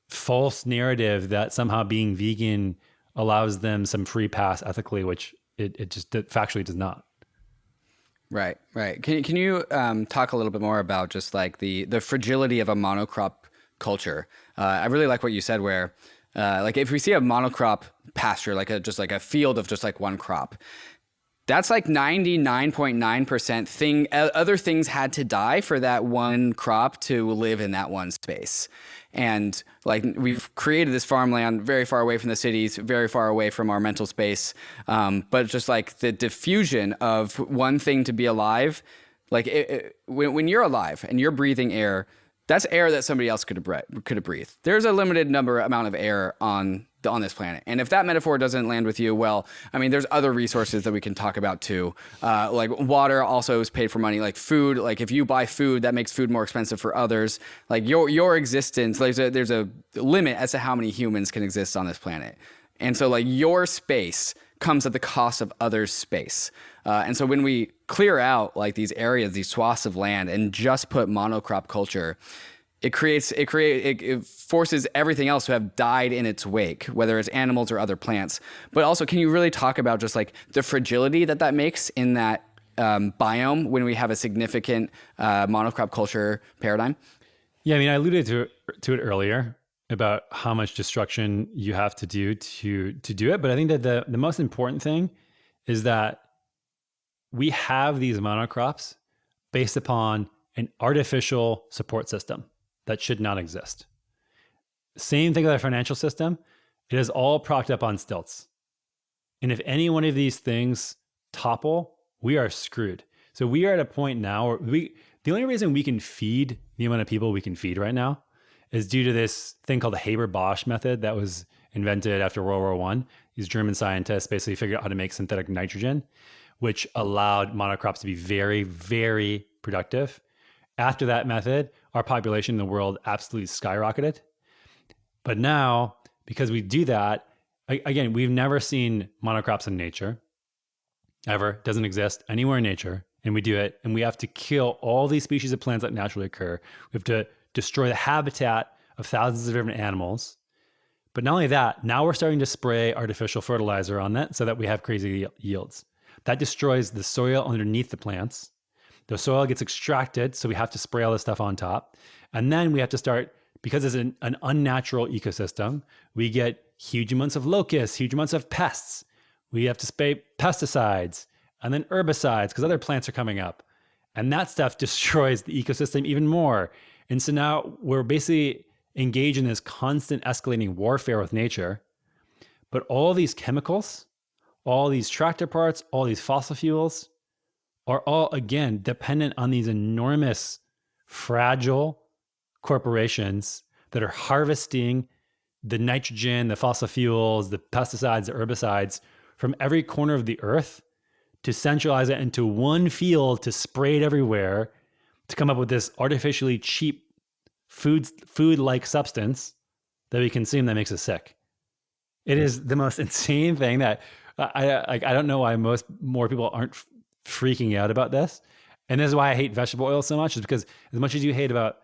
false narrative that somehow being vegan allows them some free pass ethically, which it just factually does not. Right. Can you talk a little bit more about just like the fragility of a monocrop culture? I really like what you said, where like if we see a monocrop pasture, like just like a field of just like one crop, that's like 99.9% thing. Other things had to die for that one crop to live in that one space. And like we've created this farmland very far away from the cities, very far away from our mental space. But just like the diffusion of one thing to be alive, like when you're alive and you're breathing air, that's air that somebody else could have breathed. There's a limited amount of air on this planet. And if that metaphor doesn't land with you, well, I mean, there's other resources that we can talk about too. Like water also is paid for money, like food. Like if you buy food, that makes food more expensive for others. Like your existence, there's a limit as to how many humans can exist on this planet. And so like your space comes at the cost of others' space. And so when we clear out like these areas, these swaths of land, and just put monocrop culture, it forces everything else to have died in its wake, whether it's animals or other plants. But also, can you really talk about just like the fragility that makes in that biome when we have a significant monocrop culture paradigm? Yeah, I mean, I alluded to it earlier about how much destruction you have to do to do it. But I think that the most important thing is that we have these monocrops based upon an artificial support system that should not exist. Same thing with our financial system. It is all propped up on stilts. And if any one of these things topple, we are screwed. So we are at a point now where the only reason we can feed the amount of people we can feed right now is due to this thing called the Haber-Bosch method that was invented after World War I. These German scientists basically figured out how to make synthetic nitrogen, which allowed monocrops to be very, very productive. After that method, our population in the world absolutely skyrocketed. But now, because we do that, again, we've never seen monocrops in nature, ever. Doesn't exist anywhere in nature. And we do it, and we have to kill all these species of plants that naturally occur. We have to destroy the habitat of thousands of different animals. But not only that, now we're starting to spray artificial fertilizer on that so that we have crazy yields. That destroys the soil underneath the plants. The soil gets extracted, so we have to spray all this stuff on top. And then we have to start, because it's an unnatural ecosystem, we get huge amounts of locusts, huge amounts of pests. We have to spray pesticides and then herbicides because other plants are coming up. And that stuff destroys the ecosystem even more. And so now we're basically engaged in this constant escalating warfare with nature. But all these chemicals, all these tractor parts, all these fossil fuels are all, again, dependent on these enormous, fragile corporations that are harvesting the nitrogen, the fossil fuels, the pesticides, the herbicides from every corner of the earth to centralize it into one field, to spray it everywhere, to come up with this artificially cheap food-like substance that we consume that makes us sick. It is the most insane thing that I don't know why more people aren't freaking out about this. And this is why I hate vegetable oil so much, is because as much as you hate about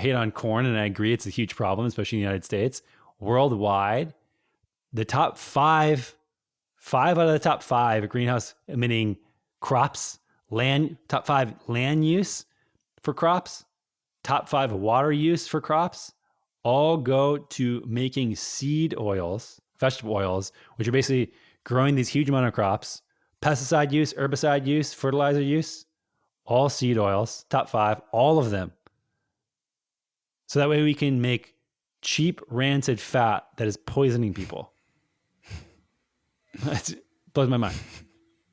hate on corn, and I agree it's a huge problem, especially in the United States. Worldwide, the top five out of the top five greenhouse emitting crops, top five land use for crops, top five water use for crops, all go to making seed oils, vegetable oils, which are basically growing these huge monocrops, pesticide use, herbicide use, fertilizer use, all seed oils, top five, all of them. So that way we can make cheap, rancid fat that is poisoning people. It blows my mind.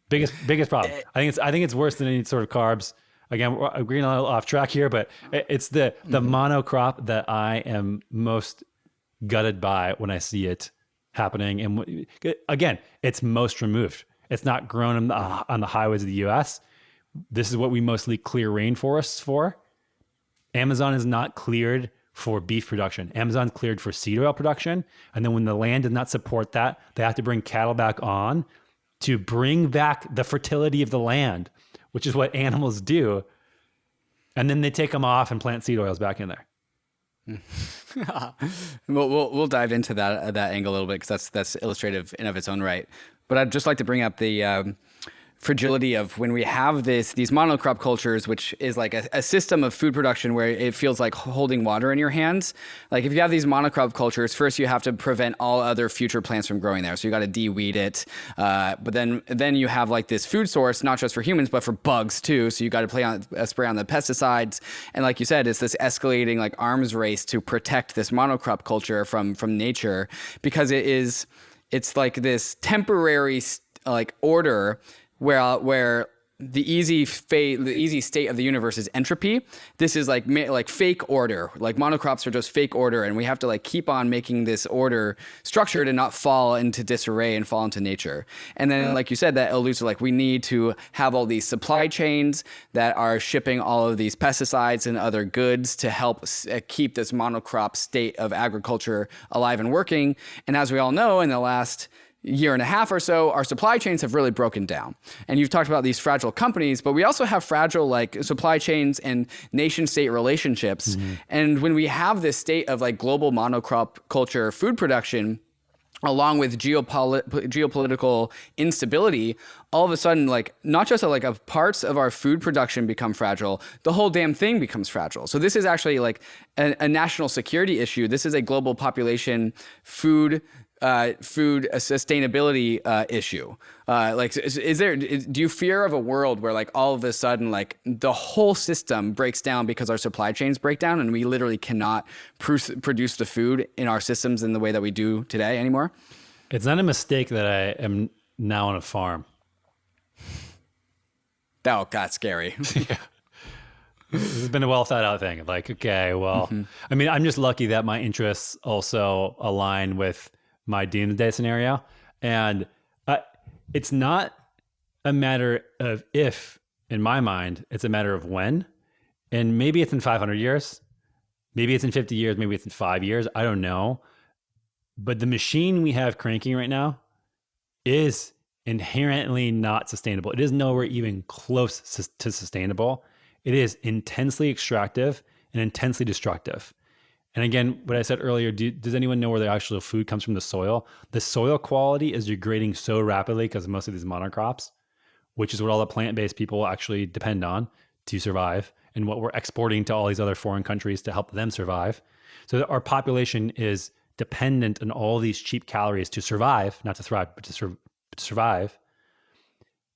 Biggest problem. I think it's worse than any sort of carbs. Again, we're getting a little off track here, but it's the monocrop that I am most gutted by when I see it happening. And again, it's most removed. It's not grown on the highways of the U.S. This is what we mostly clear rainforests for. Amazon is not cleared for beef production. Amazon's cleared for seed oil production. And then when the land does not support that, they have to bring cattle back on to bring back the fertility of the land, which is what animals do. And then they take them off and plant seed oils back in there. We'll dive into that angle a little bit, because that's illustrative in of its own right. But I'd just like to bring up the fragility of when we have these monocrop cultures, which is like a system of food production where it feels like holding water in your hands. Like if you have these monocrop cultures, first you have to prevent all other future plants from growing there. So you got to de-weed it. But then you have like this food source, not just for humans, but for bugs too. So you got to spray on the pesticides. And like you said, it's this escalating like arms race to protect this monocrop culture from nature, because it's like this temporary like order where the easy state of the universe is entropy. This is like fake order. Like monocrops are just fake order, and we have to like keep on making this order structured and not fall into disarray and fall into nature. And then, like you said, that alludes to like we need to have all these supply chains that are shipping all of these pesticides and other goods to help keep this monocrop state of agriculture alive and working. And as we all know, in the last year and a half or so, our supply chains have really broken down. And you've talked about these fragile companies, but we also have fragile like supply chains and nation state relationships. Mm-hmm. And when we have this state of like global monocrop culture food production, along with geopolitical instability, all of a sudden, like not just parts of our food production become fragile, the whole damn thing becomes fragile. So this is actually like a national security issue. This is a global population food sustainability issue. Do you fear of a world where like all of a sudden like the whole system breaks down because our supply chains break down and we literally cannot produce the food in our systems in the way that we do today anymore? It's not a mistake that I am now on a farm. Oh, God, scary. Yeah. This has been a well thought out thing. Like, okay, well, I mean, I'm just lucky that my interests also align with my doomsday scenario. And it's not a matter of if, in my mind, it's a matter of when. And maybe it's in 500 years. Maybe it's in 50 years. Maybe it's in 5 years. I don't know. But the machine we have cranking right now is inherently not sustainable. It is nowhere even close to sustainable. It is intensely extractive and intensely destructive. And again, what I said earlier, does anyone know where the actual food comes from? The soil? The soil quality is degrading so rapidly because of most of these monocrops, which is what all the plant-based people actually depend on to survive, and what we're exporting to all these other foreign countries to help them survive. So our population is dependent on all these cheap calories to survive, not to thrive, but to survive.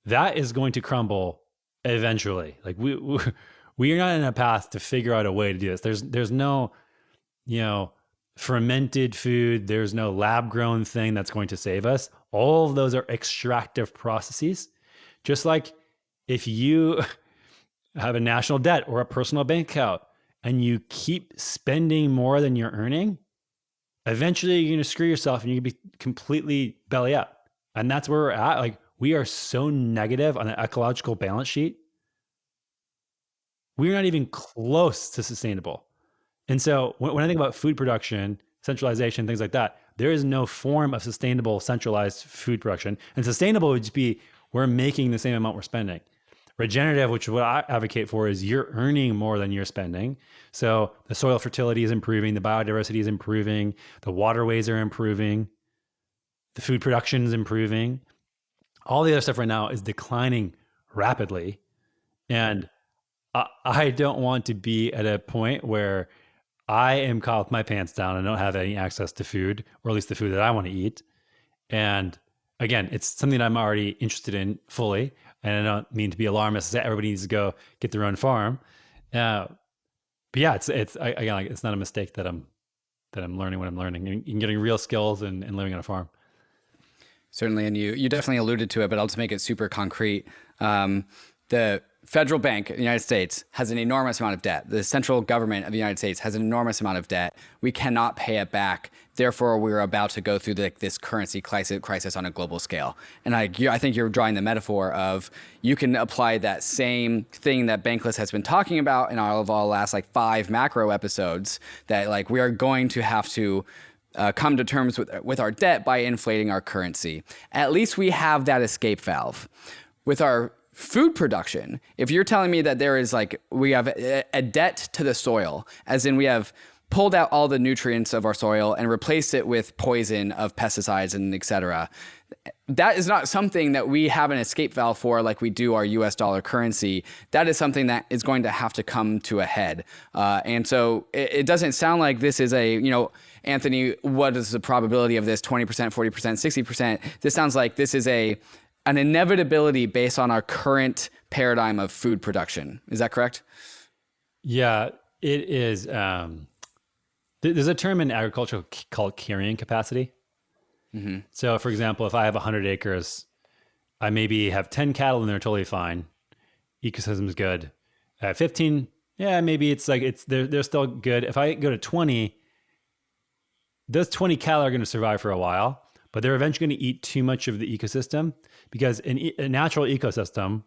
That is going to crumble eventually. Like we are not in a path to figure out a way to do this. There's no fermented food. There's no lab grown thing that's going to save us. All of those are extractive processes. Just like if you have a national debt or a personal bank account and you keep spending more than you're earning, eventually you're going to screw yourself and you're going to be completely belly up. And that's where we're at. Like we are so negative on an ecological balance sheet. We're not even close to sustainable. And so when I think about food production, centralization, things like that, there is no form of sustainable centralized food production. And sustainable would just be we're making the same amount we're spending. Regenerative, which is what I advocate for, is you're earning more than you're spending. So the soil fertility is improving, the biodiversity is improving, the waterways are improving, the food production is improving. All the other stuff right now is declining rapidly. And I don't want to be at a point where I am caught with my pants down and don't have any access to food, or at least the food that I want to eat. And again, it's something that I'm already interested in fully. And I don't mean to be alarmist that everybody needs to go get their own farm. But yeah, it's not a mistake that I'm learning what I'm learning and getting real skills and living on a farm. Certainly, and you definitely alluded to it, but I'll just make it super concrete. The federal bank in the United States has an enormous amount of debt. The central government of the United States has an enormous amount of debt. We cannot pay it back. Therefore, we're about to go through this currency crisis on a global scale. And I think you're drawing the metaphor of you can apply that same thing that Bankless has been talking about in all of our last 5 macro episodes, that we are going to have to come to terms with our debt by inflating our currency. At least we have that escape valve. With our food production, if you're telling me that there is we have a debt to the soil, as in we have pulled out all the nutrients of our soil and replaced it with poison of pesticides and et cetera, that is not something that we have an escape valve for like we do our US dollar currency. That is something that is going to have to come to a head. And so it doesn't sound like this is Anthony, what is the probability of this? 20%, 40%, 60%? This sounds like this is an inevitability based on our current paradigm of food production. Is that correct? Yeah, it is. There's a term in agriculture called carrying capacity. Mm-hmm. So for example, if I have 100 acres, I maybe have 10 cattle and they're totally fine. Ecosystem's good. 15, yeah, maybe they're still good. If I go to 20, those 20 cattle are going to survive for a while, but they're eventually going to eat too much of the ecosystem, because a natural ecosystem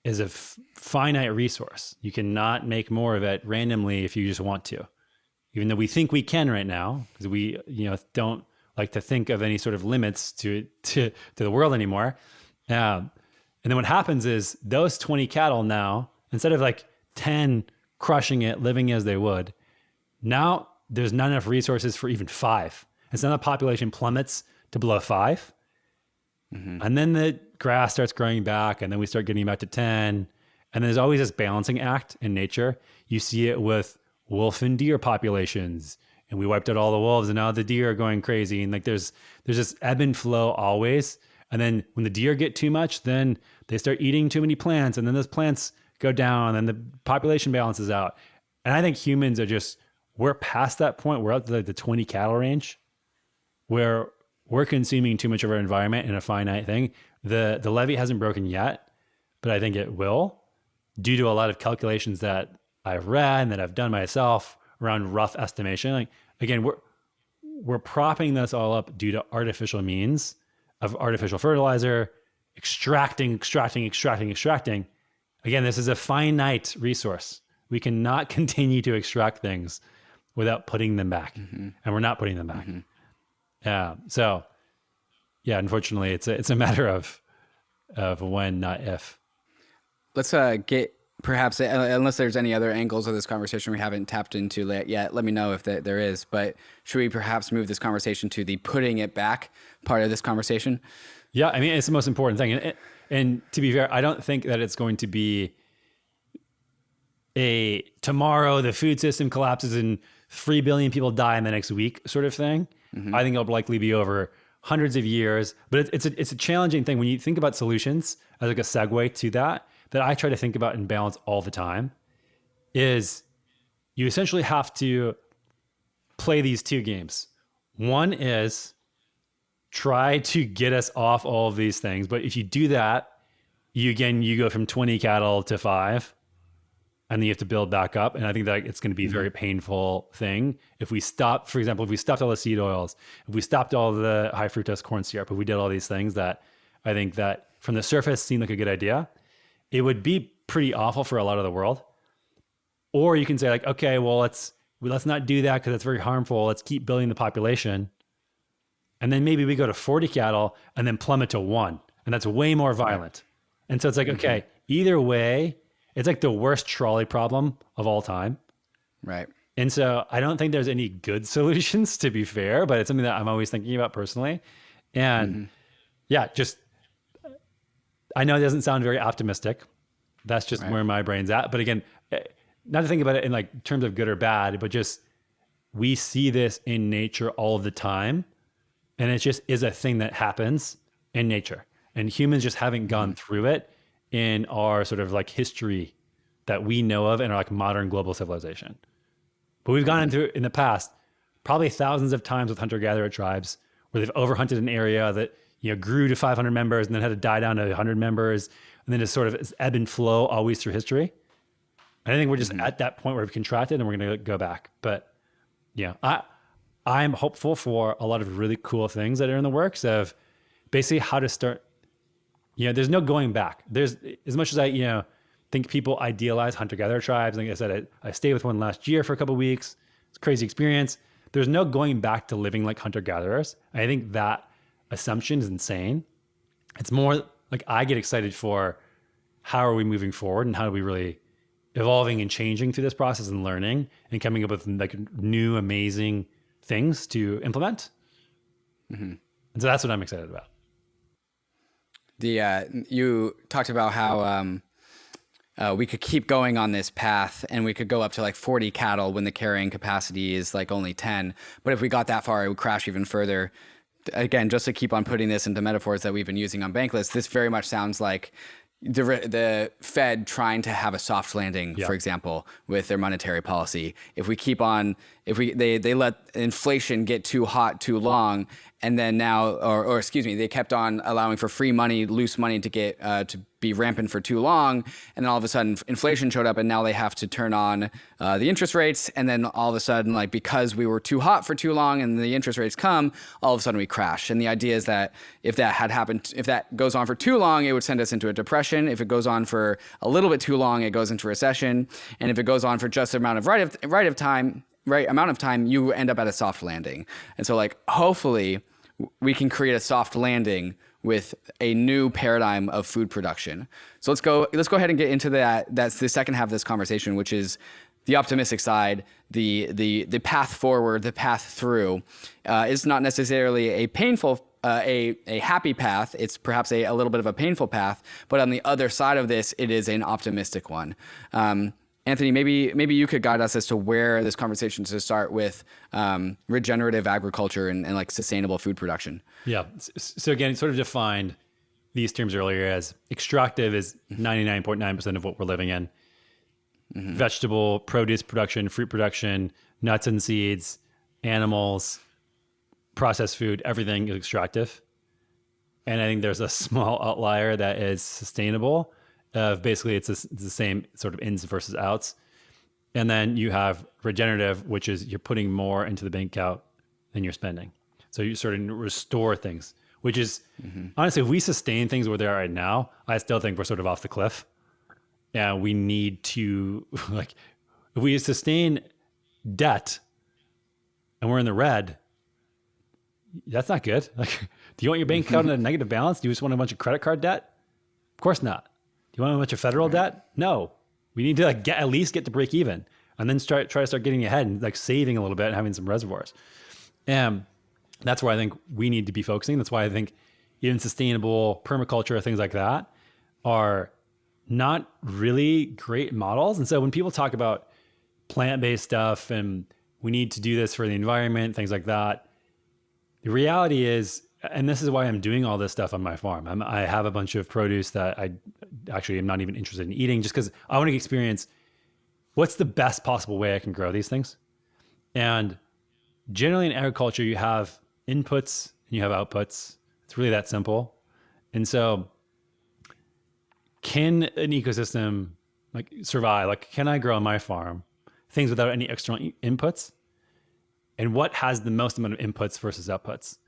is a finite resource. You cannot make more of it randomly if you just want to, even though we think we can right now, because we don't like to think of any sort of limits to the world anymore. And then what happens is those 20 cattle now, instead of 10 crushing it, living as they would, now there's not enough resources for even 5. And so now the population plummets to below 5. Mm-hmm. And then the grass starts growing back, and then we start getting back to 10. And there's always this balancing act in nature. You see it with wolf and deer populations, and we wiped out all the wolves, and now the deer are going crazy. And there's this ebb and flow always. And then when the deer get too much, then they start eating too many plants, and then those plants go down, and the population balances out. And I think humans we're past that point. We're up to the 20 cattle range, where we're consuming too much of our environment in a finite thing. The levee hasn't broken yet, but I think it will, due to a lot of calculations that I've read and that I've done myself around rough estimation. Again, we're propping this all up due to artificial means of artificial fertilizer, extracting. Again, this is a finite resource. We cannot continue to extract things without putting them back. Mm-hmm. And we're not putting them back. Mm-hmm. So yeah, unfortunately it's a matter of when, not if. Let's get perhaps, unless there's any other angles of this conversation we haven't tapped into yet, let me know if there is, but should we perhaps move this conversation to the putting it back part of this conversation? Yeah. I mean, it's the most important thing. And to be fair, I don't think that it's going to be tomorrow the food system collapses and 3 billion people die in the next week sort of thing. Mm-hmm. I think it'll likely be over hundreds of years, but it's a challenging thing when you think about solutions as a segue to that I try to think about and balance all the time, is you essentially have to play these 2 games. One is try to get us off all of these things. But if you do that, you go from 20 cattle to 5, and then you have to build back up. And I think that it's going to be a very painful thing. If we stop, for example, if we stopped all the seed oils, if we stopped all the high fructose corn syrup, if we did all these things that I think that from the surface seem like a good idea, it would be pretty awful for a lot of the world. Or you can say okay, well, let's not do that because that's very harmful. Let's keep building the population. And then maybe we go to 40 cattle and then plummet to 1. And that's way more violent. And so it's okay, either way, it's like the worst trolley problem of all time. Right. And so I don't think there's any good solutions, to be fair, but it's something that I'm always thinking about personally. And yeah, just, I know it doesn't sound very optimistic. That's just where my brain's at. But again, not to think about it in like terms of good or bad, but just we see this in nature all the time. And it just is a thing that happens in nature. And humans just haven't gone through it in our sort of like history that we know of in our like modern global civilization. But we've gone into it in the past, probably thousands of times with hunter-gatherer tribes where they've overhunted an area that, you know, grew to 500 members and then had to die down to 100 members. And then it's sort of ebb and flow always through history. And I think we're just at that point where we've contracted and we're going to go back. But yeah, I'm hopeful for a lot of really cool things that are in the works of basically how to start. You know, there's no going back. There's, as much as I, you know, think people idealize hunter-gatherer tribes. Like I said, I stayed with one last year for a couple of weeks. It's a crazy experience. There's no going back to living like hunter-gatherers. I think that assumption is insane. It's more like I get excited for how are we moving forward and how are we really evolving and changing through this process and learning and coming up with like new, amazing things to implement. And so that's what I'm excited about. You talked about how we could keep going on this path and we could go up to like 40 cattle when the carrying capacity is like only 10. But if we got that far, it would crash even further. Again, just to keep on putting this into metaphors that we've been using on Bankless, this very much sounds like the Fed trying to have a soft landing, for example, with their monetary policy. If we keep on, they let inflation get too hot too long, and then now, or excuse me, they kept on allowing for free money, loose money to get to be rampant for too long, and then all of a sudden inflation showed up, and now they have to turn on the interest rates, and then all of a sudden, like because we were too hot for too long, and the interest rates come, all of a sudden we crash. And the idea is that if that had happened, if that goes on for too long, it would send us into a depression. If it goes on for a little bit too long, it goes into recession, and if it goes on for just the amount of right amount of time, you end up at a soft landing. And so, like, hopefully, we can create a soft landing with a new paradigm of food production. So let's go ahead and get into that. That's the second half of this conversation, which is the optimistic side, the path forward, the path through. Is not necessarily a painful, a happy path. It's perhaps a little bit of a painful path, but on the other side of this, it is an optimistic one. Anthony, maybe you could guide us as to where this conversation should start with regenerative agriculture and like sustainable food production. Yeah. So again, sort of defined these terms earlier as extractive is 99.9% of what we're living in. Vegetable, produce production, fruit production, nuts and seeds, animals, processed food, everything is extractive. And I think there's a small outlier that is sustainable. Basically, it's the same sort of ins versus outs. And then you have regenerative, which is you're putting more into the bank account than you're spending. So you sort of restore things, which is, honestly, if we sustain things where they are right now, I still think we're sort of off the cliff. And we need to, like, if we sustain debt and we're in the red, that's not good. Like, do you want your bank account in a negative balance? Do you just want a bunch of credit card debt? Of course not. Do you want a bunch of federal debt? No. We need to like at least get to break even and then try to start getting ahead and like saving a little bit and having some reservoirs. And that's where I think we need to be focusing. That's why I think even sustainable permaculture, things like that are not really great models. And so when people talk about plant-based stuff and we need to do this for the environment, things like that, the reality is, and this is why I'm doing all this stuff on my farm. I have a bunch of produce that I actually am not even interested in eating just because I want to experience what's the best possible way I can grow these things. And generally in agriculture, you have inputs and you have outputs. It's really that simple. And so can an ecosystem like survive? Like, can I grow on my farm things without any external inputs? And what has the most amount of inputs versus outputs?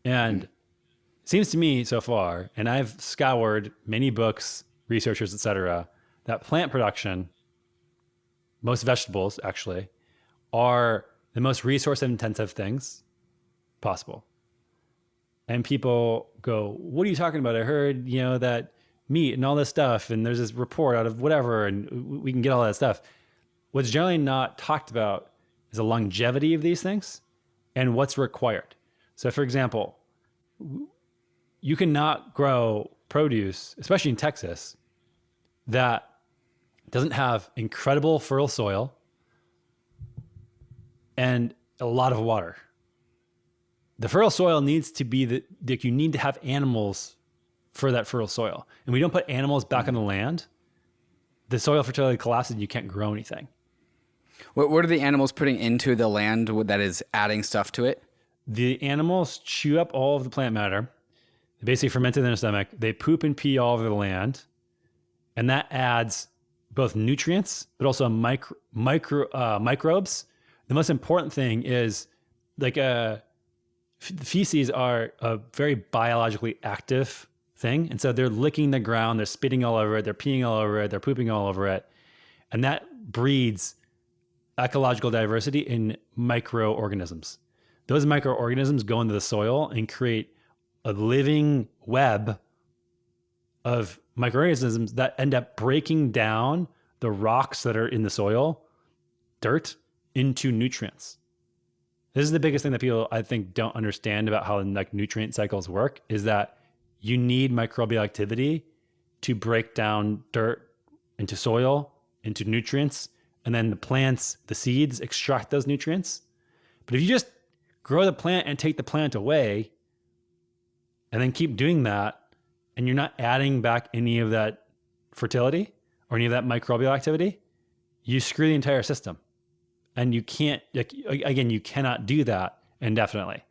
And it seems to me so far, and I've scoured many books, researchers, et cetera, that plant production, most vegetables actually, are the most resource intensive things possible. And people go, what are you talking about? I heard, that meat and all this stuff. And there's this report out of whatever, and we can get all that stuff. What's generally not talked about is the longevity of these things and what's required. So for example, you cannot grow produce, especially in Texas, that doesn't have incredible fertile soil and a lot of water. The fertile soil needs to be you need to have animals for that fertile soil. And we don't put animals back on the land, the soil fertility collapses and you can't grow anything. What are the animals putting into the land that is adding stuff to it? The animals chew up all of the plant matter. They basically ferment it in their stomach. They poop and pee all over the land. And that adds both nutrients, but also microbes. The most important thing is feces are a very biologically active thing. And so they're licking the ground, they're spitting all over it, they're peeing all over it, they're pooping all over it. And that breeds ecological diversity in microorganisms. Those microorganisms go into the soil and create a living web of microorganisms that end up breaking down the rocks that are in the soil, dirt, into nutrients. This is the biggest thing that people, I think, don't understand about how nutrient cycles work, is that you need microbial activity to break down dirt into soil, into nutrients, and then the plants, the seeds, extract those nutrients. But if you just grow the plant and take the plant away, and then keep doing that, and you're not adding back any of that fertility or any of that microbial activity, you screw the entire system. And you can't, again, you cannot do that indefinitely.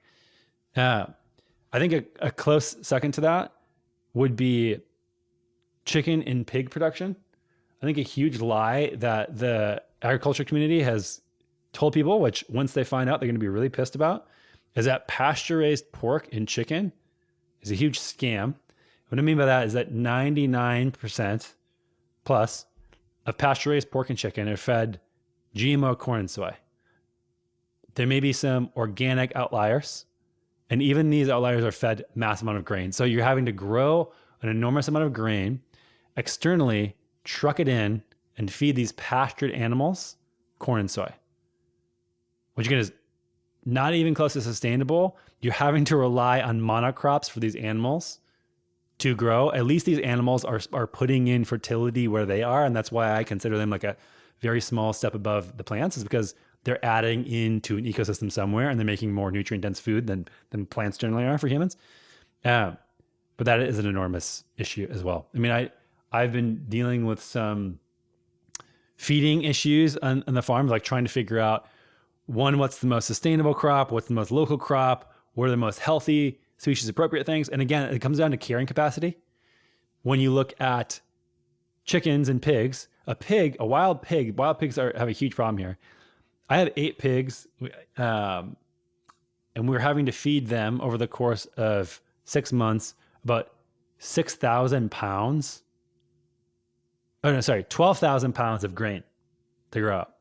I think a close second to that would be chicken and pig production. I think a huge lie that the agriculture community has told people, which once they find out, they're going to be really pissed about, is that pasture-raised pork and chicken is a huge scam. What I mean by that is that 99% plus of pasture-raised pork and chicken are fed GMO corn and soy. There may be some organic outliers, and even these outliers are fed massive amount of grain. So you're having to grow an enormous amount of grain, externally truck it in, and feed these pastured animals corn and soy, which again is not even close to sustainable. You're having to rely on monocrops for these animals to grow. At least these animals are putting in fertility where they are, and that's why I consider them like a very small step above the plants, is because they're adding into an ecosystem somewhere and they're making more nutrient dense food than plants generally are for humans. But that is an enormous issue as well. I mean, I've been dealing with some feeding issues on the farm, like trying to figure out, one, what's the most sustainable crop, what's the most local crop, what are the most healthy, species appropriate things. And again, it comes down to carrying capacity. When you look at chickens and pigs, wild pigs have a huge problem here. I have 8 pigs, and we're having to feed them over the course of 6 months about 6,000 pounds. 12,000 pounds of grain to grow up.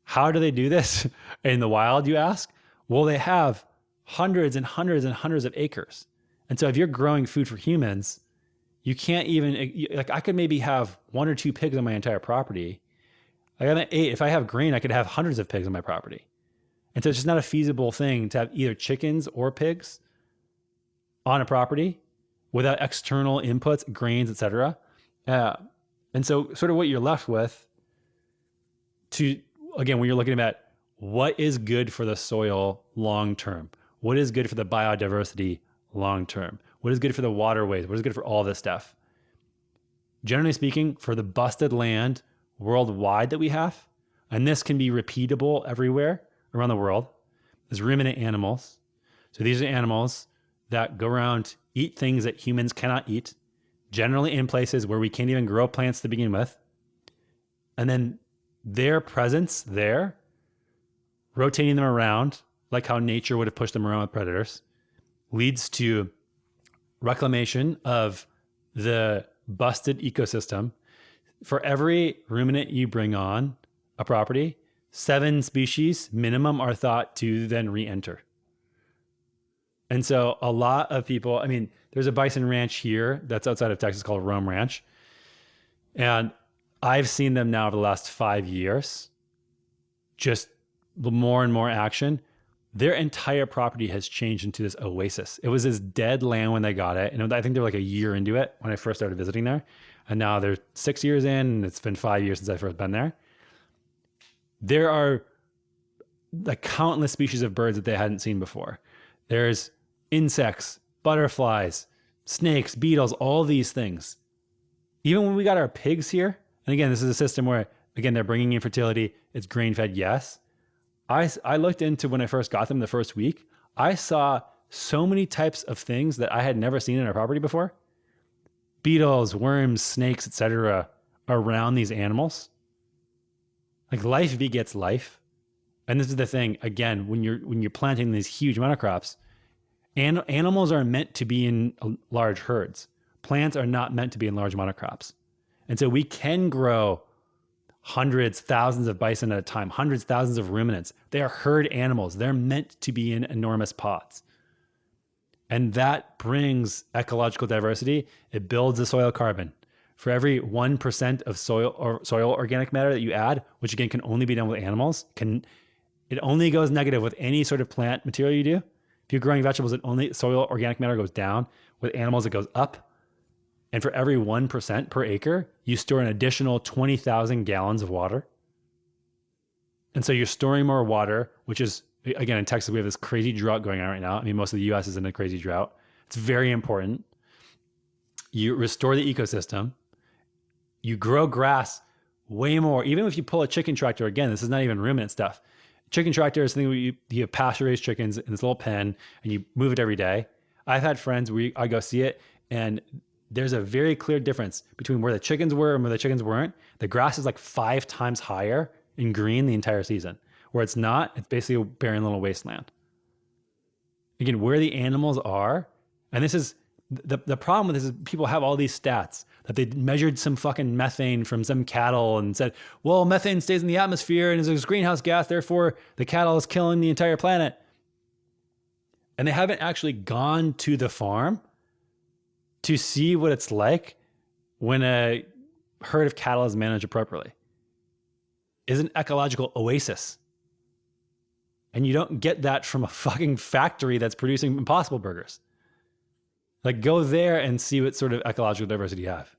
How do they do this in the wild, you ask? Well, they have hundreds and hundreds and hundreds of acres. And so if you're growing food for humans, you can't even, like, I could maybe have 1 or 2 pigs on my entire property. I got 8. If I have grain, I could have hundreds of pigs on my property. And so it's just not a feasible thing to have either chickens or pigs on a property without external inputs, grains, etc. And so sort of what you're left with when you're looking at what is good for the soil long-term, what is good for the biodiversity long-term, what is good for the waterways, what is good for all this stuff. Generally speaking, for the busted land worldwide that we have, and this can be repeatable everywhere around the world, is ruminant animals. So these are animals that go around, eat things that humans cannot eat, generally in places where we can't even grow plants to begin with. And then their presence there, rotating them around, like how nature would have pushed them around with predators, leads to reclamation of the busted ecosystem. For every ruminant you bring on a property, 7 species minimum are thought to then re-enter. And so a lot of people, I mean, there's a bison ranch here that's outside of Texas called Rome Ranch. And I've seen them now over the last 5 years, just more and more action. Their entire property has changed into this oasis. It was this dead land when they got it. And I think they're like a year into it when I first started visiting there. And now they're 6 years in, and it's been 5 years since I first been there. There are like countless species of birds that they hadn't seen before. There's insects, butterflies, snakes, beetles, all these things. Even when we got our pigs here, and again, this is a system where, again, they're bringing in fertility. It's grain-fed, yes. I looked into when I first got them the first week. I saw so many types of things that I had never seen in our property before. Beetles, worms, snakes, etc. around these animals. Like life begets life. And this is the thing, again, when you're planting these huge monocrops, animals are meant to be in large herds. Plants are not meant to be in large monocrops. And so we can grow hundreds, thousands of bison at a time, hundreds, thousands of ruminants. They are herd animals. They're meant to be in enormous pods. And that brings ecological diversity. It builds the soil carbon. For every 1% of soil organic matter that you add, which again can only be done with animals, it only goes negative with any sort of plant material you do. If you're growing vegetables, soil organic matter goes down. With animals, it goes up. And for every 1% per acre, you store an additional 20,000 gallons of water. And so you're storing more water, which is, again, in Texas, we have this crazy drought going on right now. I mean, most of the US is in a crazy drought. It's very important. You restore the ecosystem. You grow grass way more. Even if you pull a chicken tractor, again, this is not even ruminant stuff. Chicken tractor is something where you have pasture-raised chickens in this little pen and you move it every day. I've had friends where I go see it, and there's a very clear difference between where the chickens were and where the chickens weren't. The grass is like 5 times higher in green the entire season. Where it's not, it's basically a barren little wasteland. Again, where the animals are, and this is, the problem with this is people have all these stats that they measured some fucking methane from some cattle and said, well, methane stays in the atmosphere and is a greenhouse gas, therefore the cattle is killing the entire planet. And they haven't actually gone to the farm to see what it's like when a herd of cattle is managed appropriately. It's an ecological oasis. And you don't get that from a fucking factory that's producing Impossible Burgers. Like, go there and see what sort of ecological diversity you have.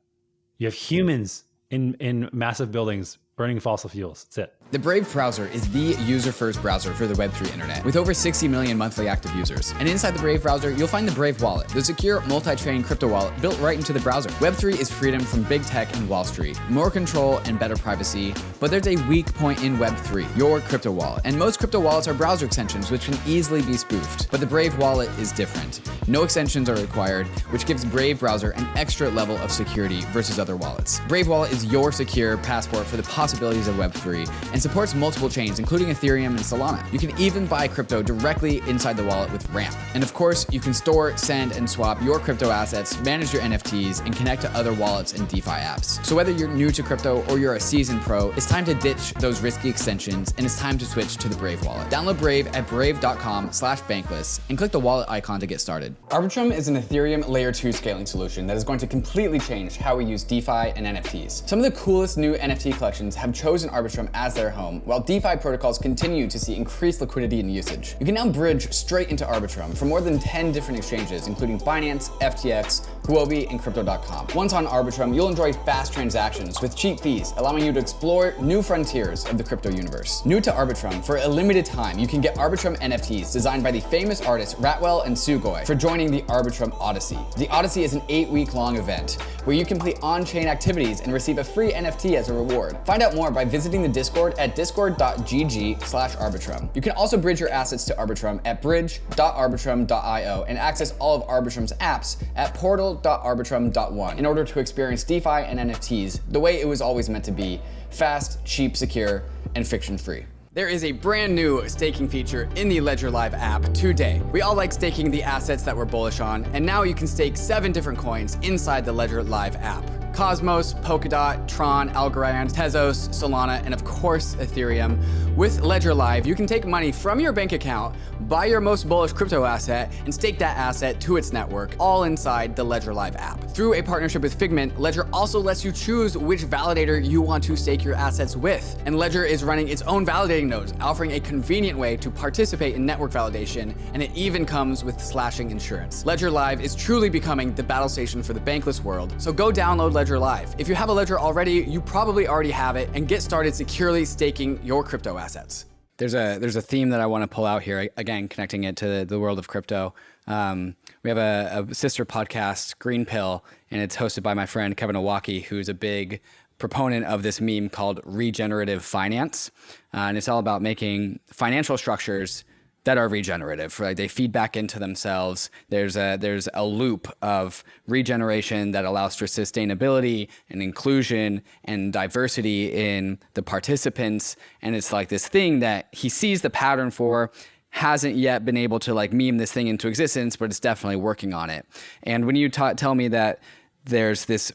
You have humans in massive buildings burning fossil fuels. That's it. The Brave browser is the user-first browser for the Web3 internet, with over 60 million monthly active users. And inside the Brave browser, you'll find the Brave wallet, the secure multi-chain crypto wallet built right into the browser. Web3 is freedom from big tech and Wall Street, more control and better privacy, but there's a weak point in Web3, your crypto wallet. And most crypto wallets are browser extensions, which can easily be spoofed. But the Brave wallet is different. No extensions are required, which gives Brave browser an extra level of security versus other wallets. Brave wallet is your secure passport for the possibilities of Web3 and supports multiple chains, including Ethereum and Solana. You can even buy crypto directly inside the wallet with Ramp. And of course, you can store, send, and swap your crypto assets, manage your NFTs, and connect to other wallets and DeFi apps. So whether you're new to crypto or you're a seasoned pro, it's time to ditch those risky extensions, and it's time to switch to the Brave wallet. Download Brave at brave.com/bankless and click the wallet icon to get started. ARBITRUM is an Ethereum layer 2 scaling solution that is going to completely change how we use DeFi and NFTs. Some of the coolest new NFT collections have chosen ARBITRUM as their home, while DeFi protocols continue to see increased liquidity and usage. You can now bridge straight into ARBITRUM from more than 10 different exchanges, including Binance, FTX, Huobi, and Crypto.com. Once on ARBITRUM, you'll enjoy fast transactions with cheap fees, allowing you to explore new frontiers of the crypto universe. New to ARBITRUM, for a limited time, you can get ARBITRUM NFTs designed by the famous artists Ratwell and Sugoi for joining the ARBITRUM Odyssey. The Odyssey is an 8-week-long event where you complete on-chain activities and receive a free NFT as a reward. Find out more by visiting the Discord at discord.gg/arbitrum. You can also bridge your assets to ARBITRUM at bridge.arbitrum.io and access all of ARBITRUM's apps at portal.arbitrum.one in order to experience DeFi and NFTs the way it was always meant to be: fast, cheap, secure, and friction-free. There is a brand new staking feature in the Ledger Live app today. We all like staking the assets that we're bullish on, and now you can stake 7 different coins inside the Ledger Live app. Cosmos, Polkadot, Tron, Algorand, Tezos, Solana, and of course Ethereum. With Ledger Live, you can take money from your bank account, buy your most bullish crypto asset, and stake that asset to its network, all inside the Ledger Live app. Through a partnership with Figment, Ledger also lets you choose which validator you want to stake your assets with. And Ledger is running its own validating nodes, offering a convenient way to participate in network validation, and it even comes with slashing insurance. Ledger Live is truly becoming the battle station for the bankless world, so go download Ledger Live. If you have a Ledger already, you probably already have it, and get started securely staking your crypto assets. There's a theme that I want to pull out here, again, connecting it to the world of crypto. We have a sister podcast, Green Pill, and it's hosted by my friend Kevin Owaki, who's a big proponent of this meme called regenerative finance. And it's all about making financial structures that are regenerative, right? They feed back into themselves. There's a loop of regeneration that allows for sustainability and inclusion and diversity in the participants. And it's like this thing that he sees the pattern for, hasn't yet been able to like meme this thing into existence, but it's definitely working on it. And when you tell me that there's this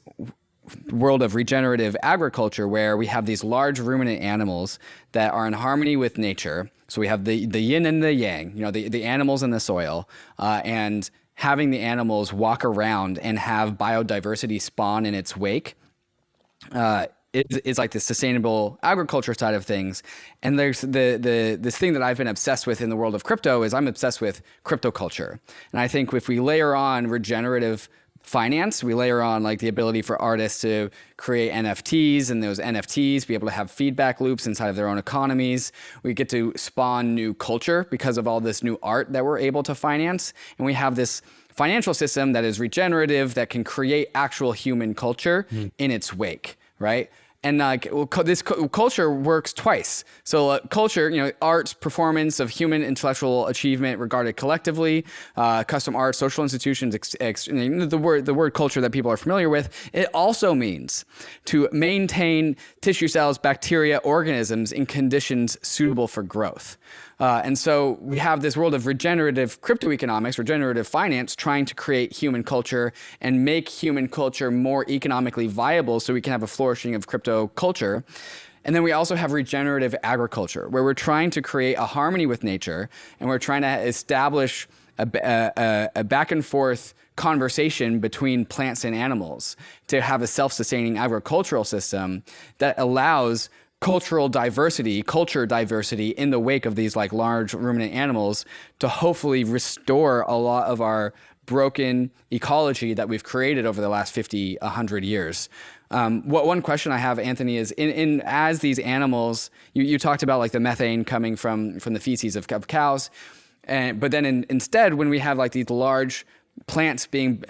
world of regenerative agriculture where we have these large ruminant animals that are in harmony with nature. So we have the yin and the yang, the animals in the soil, and having the animals walk around and have biodiversity spawn in its wake is like the sustainable agriculture side of things. And there's this thing that I've been obsessed with in the world of crypto is I'm obsessed with crypto culture. And I think if we layer on regenerative finance, we layer on like the ability for artists to create NFTs, and those NFTs be able to have feedback loops inside of their own economies. We get to spawn new culture because of all this new art that we're able to finance. And we have this financial system that is regenerative, that can create actual human culture in its wake, right? And this culture works twice. So culture, arts, performance of human intellectual achievement regarded collectively, custom art, social institutions, the word culture that people are familiar with. It also means to maintain tissue cells, bacteria, organisms in conditions suitable for growth. And so we have this world of regenerative crypto economics, regenerative finance, trying to create human culture and make human culture more economically viable so we can have a flourishing of crypto culture. And then we also have regenerative agriculture, where we're trying to create a harmony with nature, and we're trying to establish a back and forth conversation between plants and animals to have a self-sustaining agricultural system that allows culture diversity in the wake of these like large ruminant animals to hopefully restore a lot of our broken ecology that we've created over the last 50, 100 years. One question I have, Anthony, is in as these animals, you talked about like the methane coming from the feces of cows, but then instead when we have like these large plants being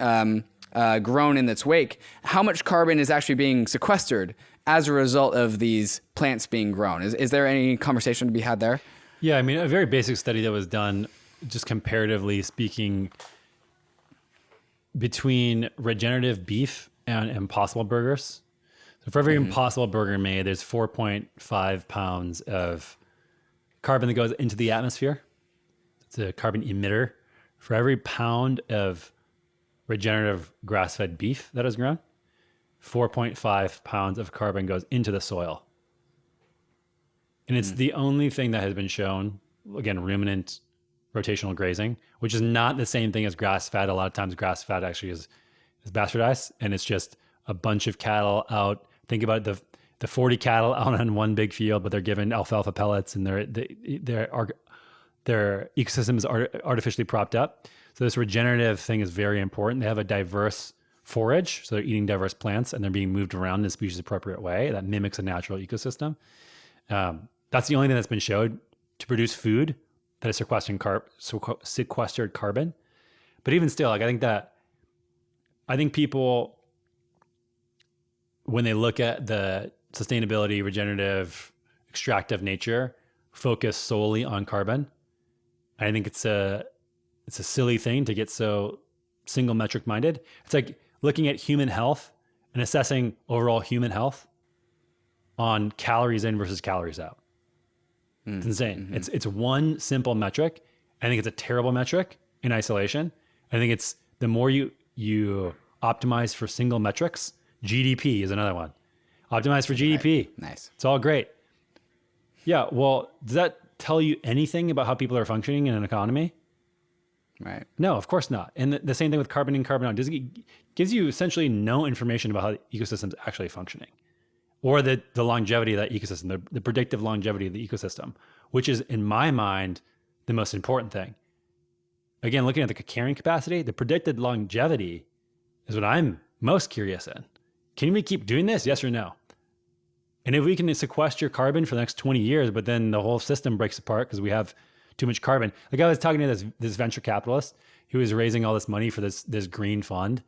grown in its wake, how much carbon is actually being sequestered as a result of these plants being grown? Is there any conversation to be had there? Yeah, I mean, a very basic study that was done, just comparatively speaking, between regenerative beef and Impossible burgers. So for every Impossible burger made, there's 4.5 pounds of carbon that goes into the atmosphere. It's a carbon emitter. For every pound of regenerative grass-fed beef that is grown, 4.5 pounds of carbon goes into the soil. And it's the only thing that has been shown, again, ruminant rotational grazing, which is not the same thing as grass-fed. A lot of times grass-fed actually is bastardized, and it's just a bunch of cattle out. Think about the 40 cattle out on one big field, but they're given alfalfa pellets, and their ecosystem is artificially propped up. So this regenerative thing is very important. They have a diverse forage, so they're eating diverse plants, and they're being moved around in a species appropriate way that mimics a natural ecosystem. That's the only thing that's been showed to produce food that is sequestered carbon. But even still, like I think people, when they look at the sustainability, regenerative, extractive nature, focus solely on carbon. I think it's a silly thing to get so single metric minded. It's like looking at human health and assessing overall human health on calories in versus calories out. It's insane. Mm-hmm. It's one simple metric. I think it's a terrible metric in isolation. I think it's the more you optimize for single metrics, GDP is another one. Optimize for GDP. Right. Nice. It's all great. Yeah. Well, does that tell you anything about how people are functioning in an economy? Right. No, of course not. And the same thing with carbon in, carbon out. Gives you essentially no information about how the ecosystem's actually functioning, or the longevity of that ecosystem, the predictive longevity of the ecosystem, which is, in my mind, the most important thing. Again, looking at the carrying capacity, the predicted longevity is what I'm most curious in. Can we keep doing this? Yes or no? And if we can sequester carbon for the next 20 years, but then the whole system breaks apart because we have too much carbon. Like, I was talking to this venture capitalist who was raising all this money for this green fund,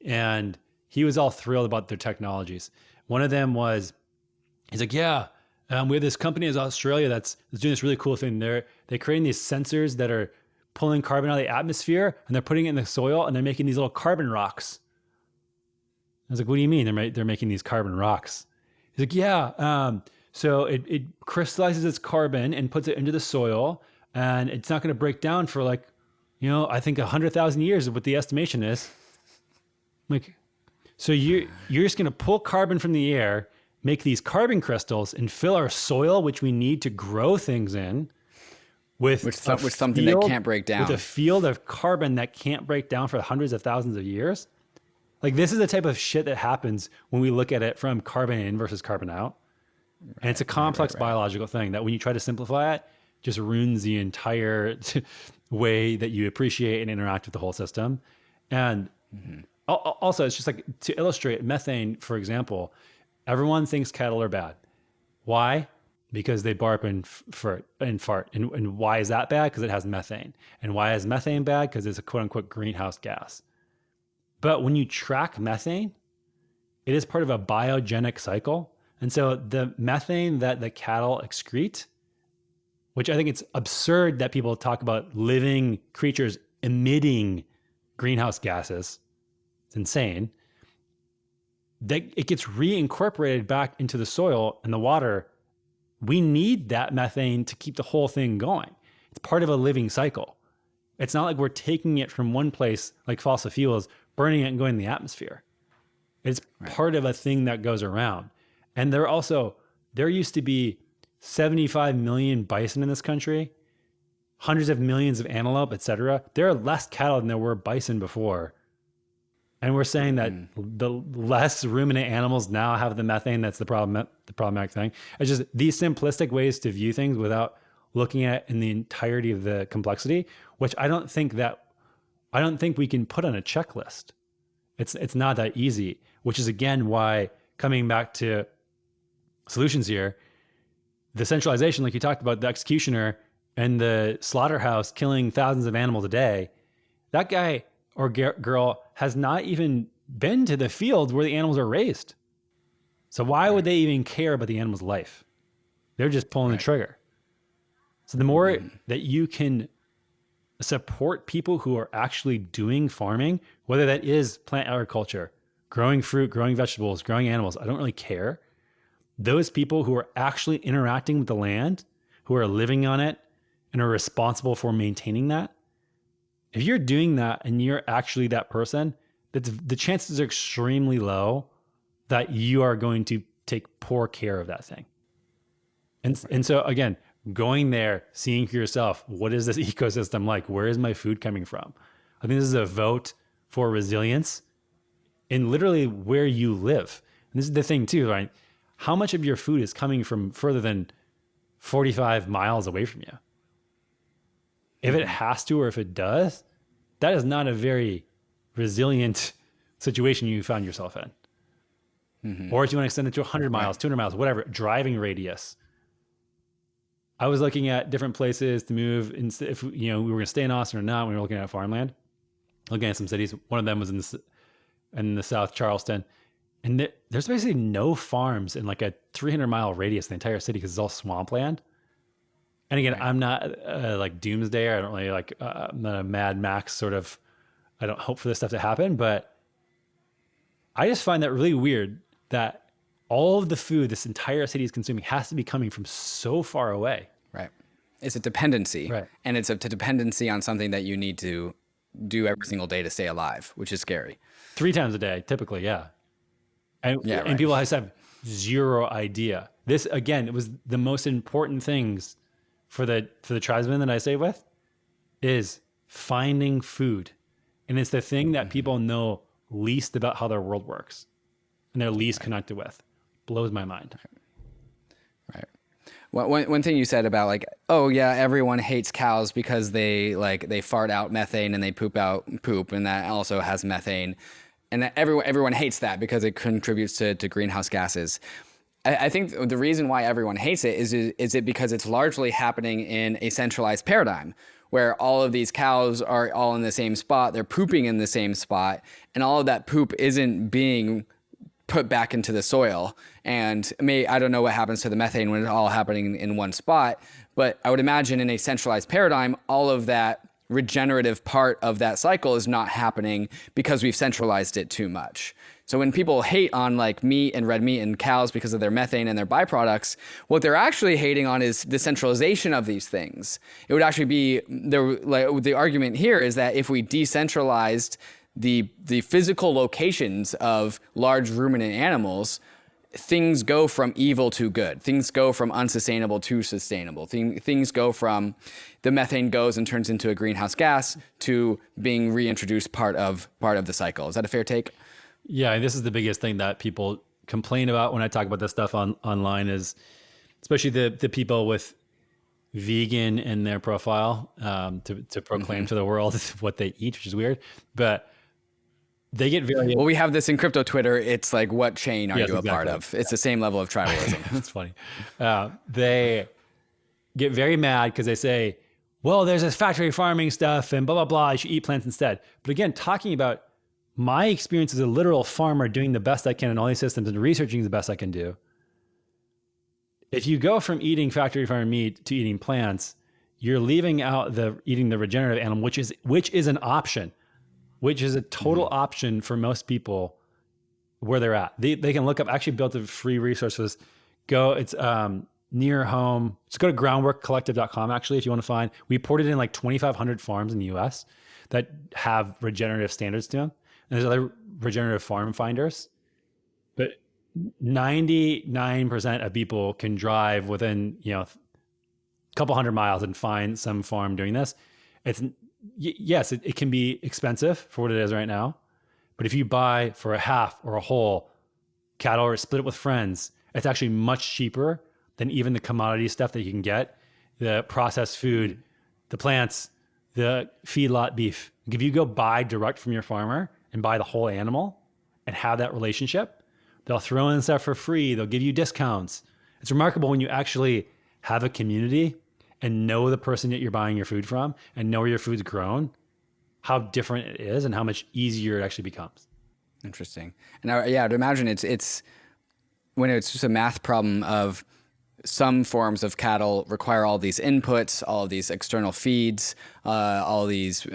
and he was all thrilled about their technologies. One of them was, he's like, yeah, we have this company in Australia that's doing this really cool thing. They're creating these sensors that are pulling carbon out of the atmosphere, and they're putting it in the soil, and they're making these little carbon rocks. I was like, what do you mean they're making these carbon rocks? He's like, yeah. So it crystallizes its carbon and puts it into the soil, and it's not going to break down for I think 100,000 years is what the estimation is. Like, so you're just going to pull carbon from the air, make these carbon crystals, and fill our soil, which we need to grow things in, with something that can't break down. With a field of carbon that can't break down for hundreds of thousands of years. Like, this is the type of shit that happens when we look at it from carbon in versus carbon out. Right, and it's a complex biological thing that when you try to simplify it, just ruins the entire way that you appreciate and interact with the whole system. And also, it's just like, to illustrate methane, for example, everyone thinks cattle are bad. Why? Because they barp and fart. And why is that bad? Because it has methane. And why is methane bad? Because it's a quote unquote greenhouse gas. But when you track methane, it is part of a biogenic cycle. And so the methane that the cattle excrete, which I think it's absurd that people talk about living creatures emitting greenhouse gases. It's insane. That it gets reincorporated back into the soil and the water. We need that methane to keep the whole thing going. It's part of a living cycle. It's not like we're taking it from one place, like fossil fuels, burning it and going in the atmosphere. It's part of a thing that goes around. And there used to be 75 million bison in this country, hundreds of millions of antelope, etc. There are less cattle than there were bison before. And we're saying that the less ruminant animals now have the methane. That's the problematic thing. It's just these simplistic ways to view things without looking at it in the entirety of the complexity, which I don't think we can put on a checklist. It's not that easy, which is again why, coming back to solutions here, the centralization, like you talked about, the executioner and the slaughterhouse killing thousands of animals a day, that guy or girl has not even been to the fields where the animals are raised. So why would they even care about the animal's life? They're just pulling the trigger. So the more that you can support people who are actually doing farming, whether that is plant agriculture, growing fruit, growing vegetables, growing animals, I don't really care. Those people who are actually interacting with the land, who are living on it and are responsible for maintaining that, if you're doing that and you're actually that person, the chances are extremely low that you are going to take poor care of that thing. And so again, going there, seeing for yourself, what is this ecosystem like? Where is my food coming from? I think this is a vote for resilience in literally where you live. And this is the thing too, right? How much of your food is coming from further than 45 miles away from you? If it has to, or if it does, that is not a very resilient situation you found yourself in. Or if you want to extend it to 100 miles, 200 miles, whatever, driving radius. I was looking at different places to move. If we were going to stay in Austin or not, we were looking at farmland, looking at some cities. One of them was in the South, Charleston. And there's basically no farms in like a 300-mile radius in the entire city because it's all swampland. And again, I'm not like doomsdayer. I don't really I'm not a Mad Max sort of, I don't hope for this stuff to happen, but I just find that really weird that all of the food this entire city is consuming has to be coming from so far away. Right. It's a dependency. Right. And it's a dependency on something that you need to do every single day to stay alive, which is scary. 3 times a day, typically, yeah. Yeah, And right. people have zero idea. This, again, it was the most important things for the tribesmen that I stay with is finding food. And it's the thing that people know least about how their world works and they're least connected with. Blows my mind. Right. One thing you said about like, oh yeah, everyone hates cows because they fart out methane and they poop out poop, and that also has methane, and that everyone hates that because it contributes to greenhouse gases. I think the reason why everyone hates it is it because it's largely happening in a centralized paradigm where all of these cows are all in the same spot, they're pooping in the same spot, and all of that poop isn't being put back into the soil. And I don't know what happens to the methane when it's all happening in one spot, but I would imagine in a centralized paradigm, all of that regenerative part of that cycle is not happening because we've centralized it too much. So when people hate on like meat and red meat and cows because of their methane and their byproducts, what they're actually hating on is the centralization of these things. It would actually be the argument here is that if we decentralized the physical locations of large ruminant animals, things go from evil to good. Things go from unsustainable to sustainable. Things go from the methane goes and turns into a greenhouse gas to being reintroduced part of the cycle. Is that a fair take? Yeah, and this is the biggest thing that people complain about when I talk about this stuff online is especially the people with vegan in their profile to proclaim to the world what they eat, which is weird. But they get very... Well, we have this in crypto Twitter. It's like, what chain are Yes, you a part of? It's the same level of tribalism. That's funny. They get very mad because they say, well, there's this factory farming stuff and blah, blah, blah. You should eat plants instead. But again, talking about my experience as a literal farmer doing the best I can in all these systems and researching the best I can do. If you go from eating factory farm meat to eating plants, you're leaving out eating the regenerative animal, which is an option, which is a total option for most people where they're at. They can look up, actually built a free resource for this. It's near home. Just go to groundworkcollective.com actually, if you want to find. We ported in like 2,500 farms in the US that have regenerative standards to them. And there's other regenerative farm finders. But 99% of people can drive within, a couple hundred miles and find some farm doing this. Yes, it can be expensive for what it is right now. But if you buy for a half or a whole cattle or split it with friends, it's actually much cheaper than even the commodity stuff that you can get, the processed food, the plants, the feedlot beef. If you go buy direct from your farmer and buy the whole animal and have that relationship, they'll throw in stuff for free. They'll give you discounts. It's remarkable when you actually have a community and know the person that you're buying your food from and know where your food's grown, how different it is and how much easier it actually becomes. Interesting. And I'd imagine it's when it's just a math problem of some forms of cattle require all these inputs, all of these external feeds, all of these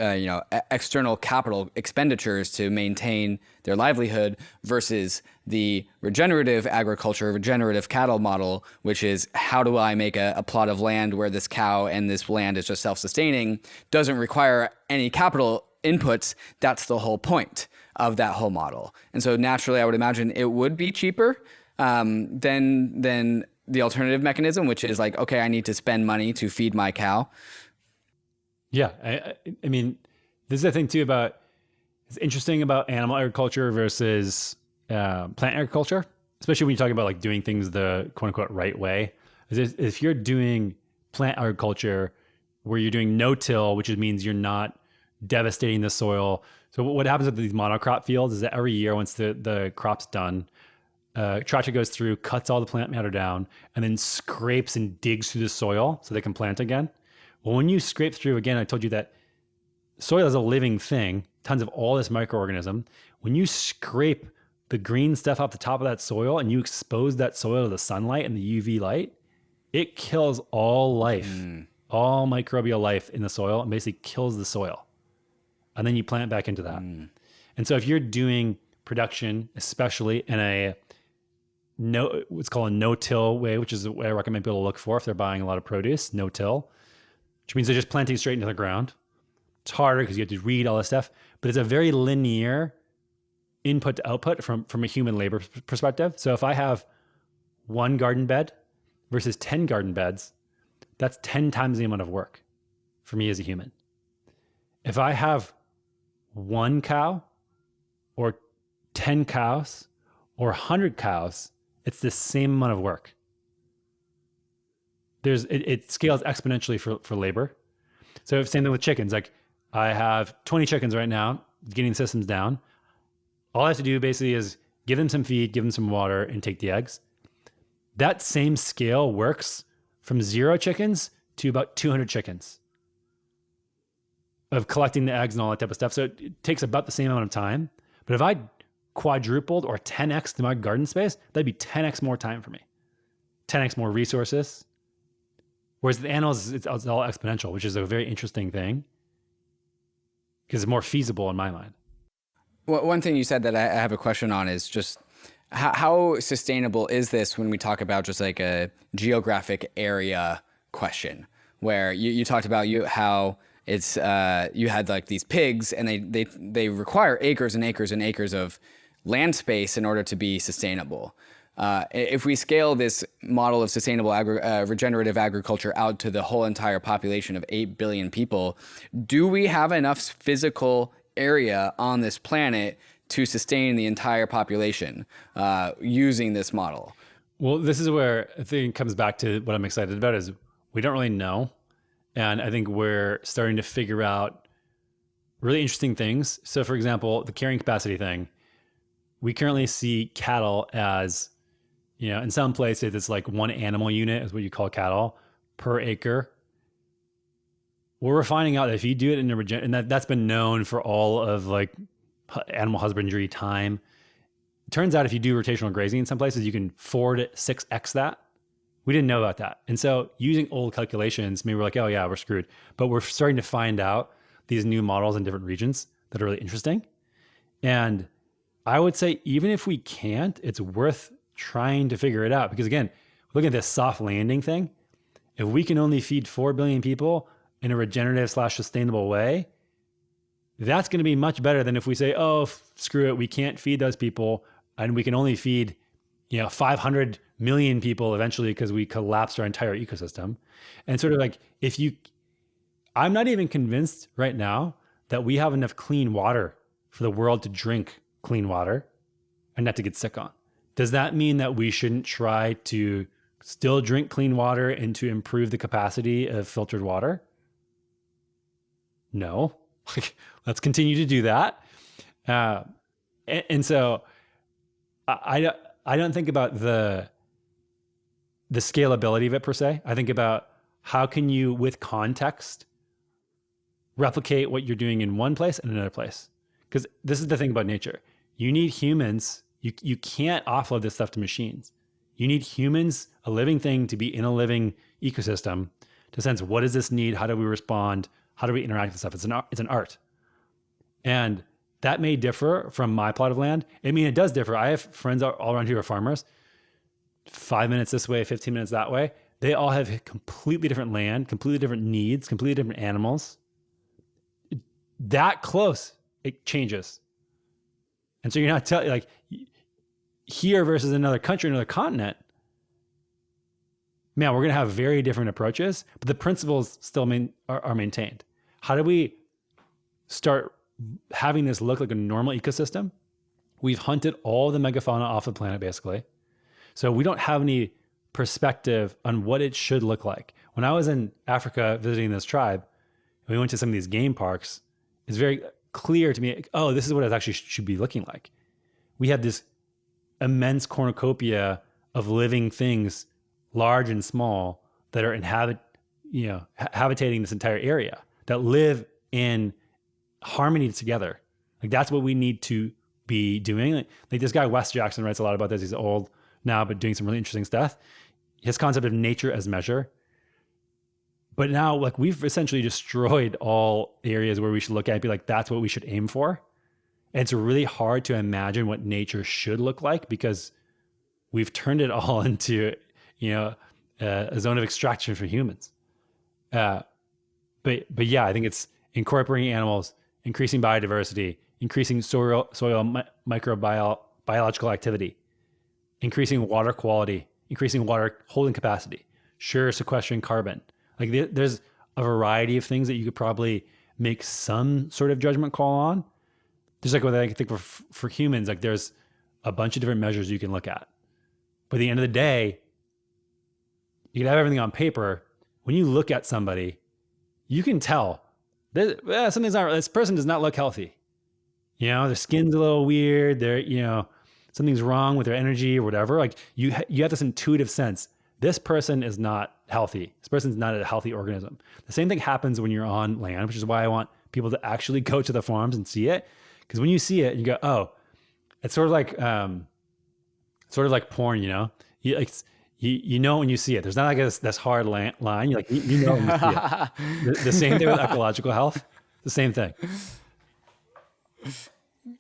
external capital expenditures to maintain their livelihood versus the regenerative agriculture, regenerative cattle model, which is how do I make a plot of land where this cow and this land is just self-sustaining, doesn't require any capital inputs. That's the whole point of that whole model. And so naturally, I would imagine it would be cheaper than the alternative mechanism, which is like, okay, I need to spend money to feed my cow. Yeah. I mean, this is the thing too it's interesting about animal agriculture versus plant agriculture, especially when you're talking about like doing things the quote unquote right way. If you're doing plant agriculture where you're doing no-till, which means you're not devastating the soil. So what happens with these monocrop fields is that every year once the crop's done, tractor goes through, cuts all the plant matter down, and then scrapes and digs through the soil so they can plant again. Well, when you scrape through, again, I told you that soil is a living thing, tons of all this microorganism. When you scrape the green stuff off the top of that soil and you expose that soil to the sunlight and the UV light, it kills all life, all microbial life in the soil, and basically kills the soil. And then you plant back into that. And so if you're doing production, especially in what's called a no-till way, which is the way I recommend people to look for if they're buying a lot of produce, no-till, which means they're just planting straight into the ground. It's harder because you have to read all this stuff, but it's a very linear input to output from a human labor perspective. So if I have one garden bed versus 10 garden beds, that's 10 times the amount of work for me as a human. If I have one cow or 10 cows or 100 cows, it's the same amount of work. It scales exponentially for labor. So same thing with chickens. Like I have 20 chickens right now, getting the systems down. All I have to do basically is give them some feed, give them some water, and take the eggs. That same scale works from 0 chickens to about 200 chickens of collecting the eggs and all that type of stuff. So it takes about the same amount of time. But if I quadrupled or 10x my garden space, that'd be 10x more time for me, 10x more resources. Whereas the animals, it's all exponential, which is a very interesting thing because it's more feasible in my mind. Well, one thing you said that I have a question on is just how sustainable is this when we talk about just like a geographic area question, where you talked about how it's you had like these pigs and they require acres and acres and acres of land space in order to be sustainable. If we scale this model of sustainable regenerative agriculture out to the whole entire population of 8 billion people, do we have enough physical area on this planet to sustain the entire population using this model? Well, this is where I think it comes back to what I'm excited about is we don't really know. And I think we're starting to figure out really interesting things. So for example, the carrying capacity thing, we currently see cattle as, in some places it's like one animal unit is what you call cattle per acre. Well, we're finding out that if you do it in and that's been known for all of like animal husbandry time. It turns out if you do rotational grazing in some places, you can 4 to 6x that. We didn't know about that. And so using old calculations, maybe we're like, oh yeah, we're screwed. But we're starting to find out these new models in different regions that are really interesting. And I would say even if we can't, it's worth trying to figure it out. Because again, look at this soft landing thing. If we can only feed 4 billion people in a regenerative / sustainable way, that's going to be much better than if we say, oh, screw it, we can't feed those people and we can only feed 500 million people eventually because we collapsed our entire ecosystem. And sort of like, I'm not even convinced right now that we have enough clean water for the world to drink clean water and not to get sick on. Does that mean that we shouldn't try to still drink clean water and to improve the capacity of filtered water? No. Let's continue to do that. And so I don't think about the scalability of it per se. I think about how can you, with context, replicate what you're doing in one place and another place. Because this is the thing about nature. You need humans. You can't offload this stuff to machines. You need humans, a living thing, to be in a living ecosystem to sense what does this need? How do we respond? How do we interact with stuff? It's an art. And that may differ from my plot of land. I mean, it does differ. I have friends all around here who are farmers. 5 minutes this way, 15 minutes that way. They all have completely different land, completely different needs, completely different animals. That close, it changes. And so you're not telling, like, here versus another country, another continent, man, we're going to have very different approaches, but the principles still are maintained. How do we start having this look like a normal ecosystem? We've hunted all the megafauna off the planet, basically. So we don't have any perspective on what it should look like. When I was in Africa visiting this tribe, we went to some of these game parks, it's very clear to me, oh, this is what it actually should be looking like. We have this immense cornucopia of living things, large and small, that are habitating this entire area, that live in harmony together. Like that's what we need to be doing. Like this guy, Wes Jackson, writes a lot about this. He's old now, but doing some really interesting stuff. His concept of nature as measure. But now, like, we've essentially destroyed all areas where we should look at and be like, that's what we should aim for. And it's really hard to imagine what nature should look like because we've turned it all into, a zone of extraction for humans. But yeah, I think it's incorporating animals, increasing biodiversity, increasing biological activity, increasing water quality, increasing water holding capacity, sure, sequestering carbon. Like there's a variety of things that you could probably make some sort of judgment call on. There's like what I think for humans, like there's a bunch of different measures you can look at. But at the end of the day, you can have everything on paper. When you look at somebody, you can tell something's not, this person does not look healthy. You know, their skin's a little weird. They're, you know, something's wrong with their energy or whatever. Like you have this intuitive sense. This person is not healthy. This person's not a healthy organism. The same thing happens when you're on land, which is why I want people to actually go to the farms and see it. Because when you see it, you go, oh, it's sort of like porn, you know? You know when you see it. There's not like this hard line. You're like, you know when you see it. The same thing with ecological health. The same thing.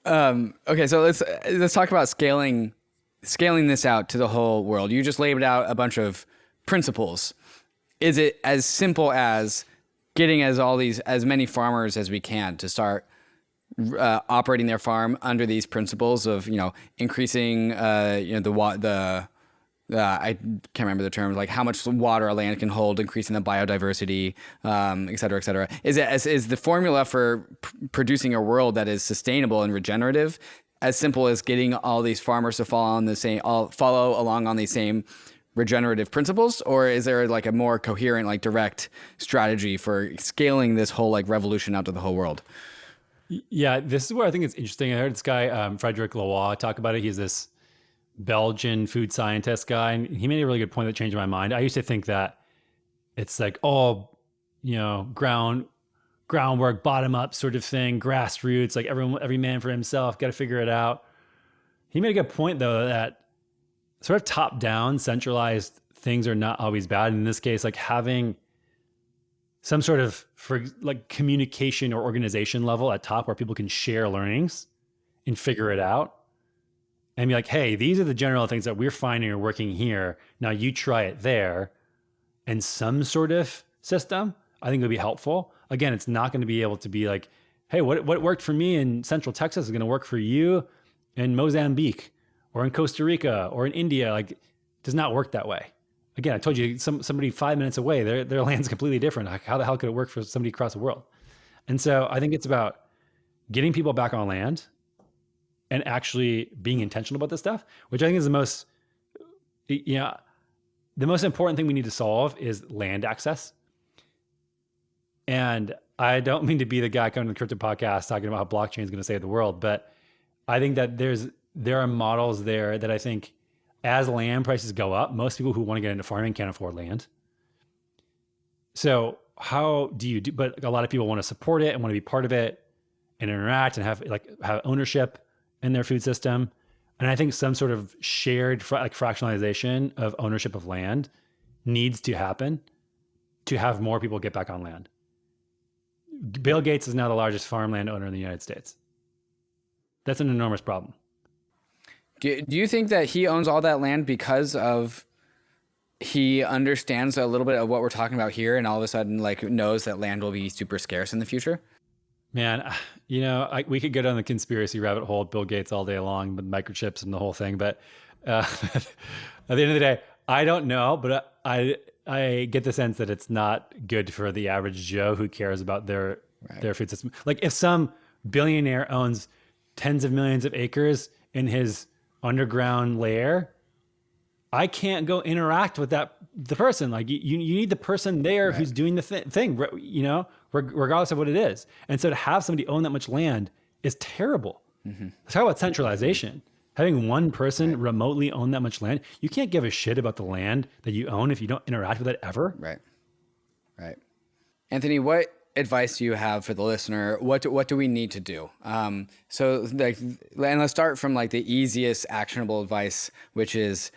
Okay, so let's talk about scaling this out to the whole world. You just laid out a bunch of principles. Is it as simple as getting as many farmers as we can to start operating their farm under these principles of, you know, increasing I can't remember the term, like how much water a land can hold, increasing the biodiversity, et cetera, et cetera. Is the formula for producing a world that is sustainable and regenerative as simple as getting all these farmers to follow along on these same regenerative principles? Or is there like a more coherent, like direct strategy for scaling this whole like revolution out to the whole world? Yeah, this is where I think it's interesting. I heard this guy, Frédéric Laloux, talk about it. He's this Belgian food scientist guy, and he made a really good point that changed my mind. I used to think that it's like all, you know, groundwork, bottom up sort of thing, grassroots, like every man for himself, got to figure it out. He made a good point though, that sort of top down centralized things are not always bad. In this case, like having some sort of communication or organization level at top where people can share learnings and figure it out. And be like, hey, these are the general things that we're finding are working here. Now you try it there. And some sort of system, I think would be helpful. Again, it's not going to be able to be like, hey, what worked for me in Central Texas is going to work for you in Mozambique or in Costa Rica or in India. Like, it does not work that way. Again, I told you, somebody 5 minutes away, their land's completely different. Like, how the hell could it work for somebody across the world? And so I think it's about getting people back on land and actually being intentional about this stuff, which I think is the most important thing we need to solve is land access. And I don't mean to be the guy coming to the crypto podcast talking about how blockchain is going to save the world, but I think that there are models there that I think as land prices go up, most people who want to get into farming can't afford land. So how do you do, but a lot of people want to support it and want to be part of it and interact and have ownership in their food system. And I think some sort of shared fractionalization of ownership of land needs to happen to have more people get back on land. Bill Gates is now the largest farmland owner in the United States. That's an enormous problem. Do you think that he owns all that land because of he understands a little bit of what we're talking about here and all of a sudden like knows that land will be super scarce in the future? Man, you know, we could go down the conspiracy rabbit hole, Bill Gates all day long with microchips and the whole thing. But at the end of the day, I don't know, but I get the sense that it's not good for the average Joe who cares about their food system. Like if some billionaire owns tens of millions of acres in his underground lair, I can't go interact with the person. Like you need the person there who's doing the thing, you know, regardless of what it is. And so to have somebody own that much land is terrible. Mm-hmm. Let's talk about centralization. Having one person remotely own that much land, you can't give a shit about the land that you own if you don't interact with it ever. Right. Anthony, what advice do you have for the listener? What do we need to do? So like, and let's start from like the easiest actionable advice, which is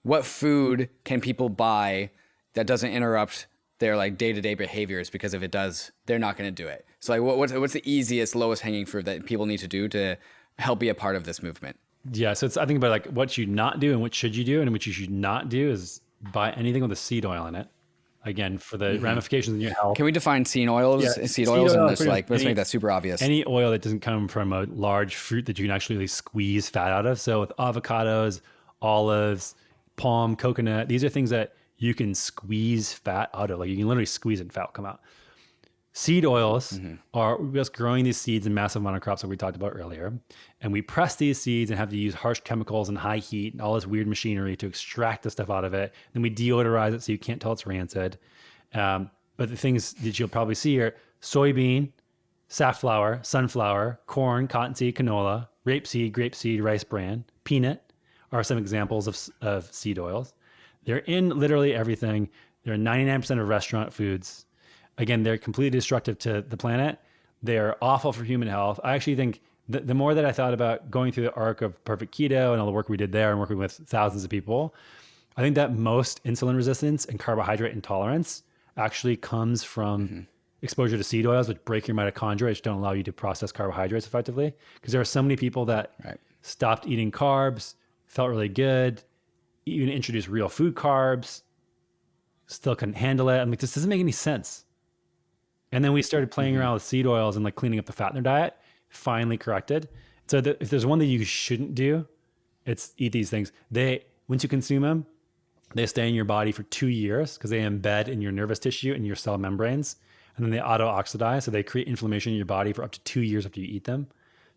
what food can people buy that doesn't interrupt their like day-to-day behaviors? Because if it does, they're not going to do it. So like what's the easiest, lowest hanging fruit that people need to do to help be a part of this movement? Yeah. So I think about like what you not do and what should you do, and what you should not do is buy anything with a seed oil in it. again, for the ramifications in your health. Can we define seed oils? Yeah, Seed oils, and just let's make that super obvious. Any oil that doesn't come from a large fruit that you can actually squeeze fat out of. So with avocados, olives, palm, coconut, these are things that you can squeeze fat out of. Like you can literally squeeze it and fat will come out. Seed oils are just growing these seeds in massive monocrops that we talked about earlier. And we press these seeds and have to use harsh chemicals and high heat and all this weird machinery to extract the stuff out of it. Then we deodorize it so you can't tell it's rancid. But the things that you'll probably see are soybean, safflower, sunflower, corn, cottonseed, canola, grapeseed, rice bran, peanut are some examples of seed oils. They're in literally everything. They're 99% of restaurant foods. Again, they're completely destructive to the planet. They're awful for human health. I actually think the more that I thought about going through the arc of perfect keto and all the work we did there and working with thousands of people, I think that most insulin resistance and carbohydrate intolerance actually comes from exposure to seed oils, which break your mitochondria, which don't allow you to process carbohydrates effectively. Because there are so many people that stopped eating carbs, felt really good, even introduced real food carbs, still couldn't handle it. I'm like, this doesn't make any sense. And then we started playing around with seed oils and like cleaning up the fat in their diet, finally corrected. So if there's one that you shouldn't do, it's eat these things. Once you consume them, they stay in your body for 2 years because they embed in your nervous tissue and your cell membranes. And then they auto-oxidize. So they create inflammation in your body for up to 2 years after you eat them.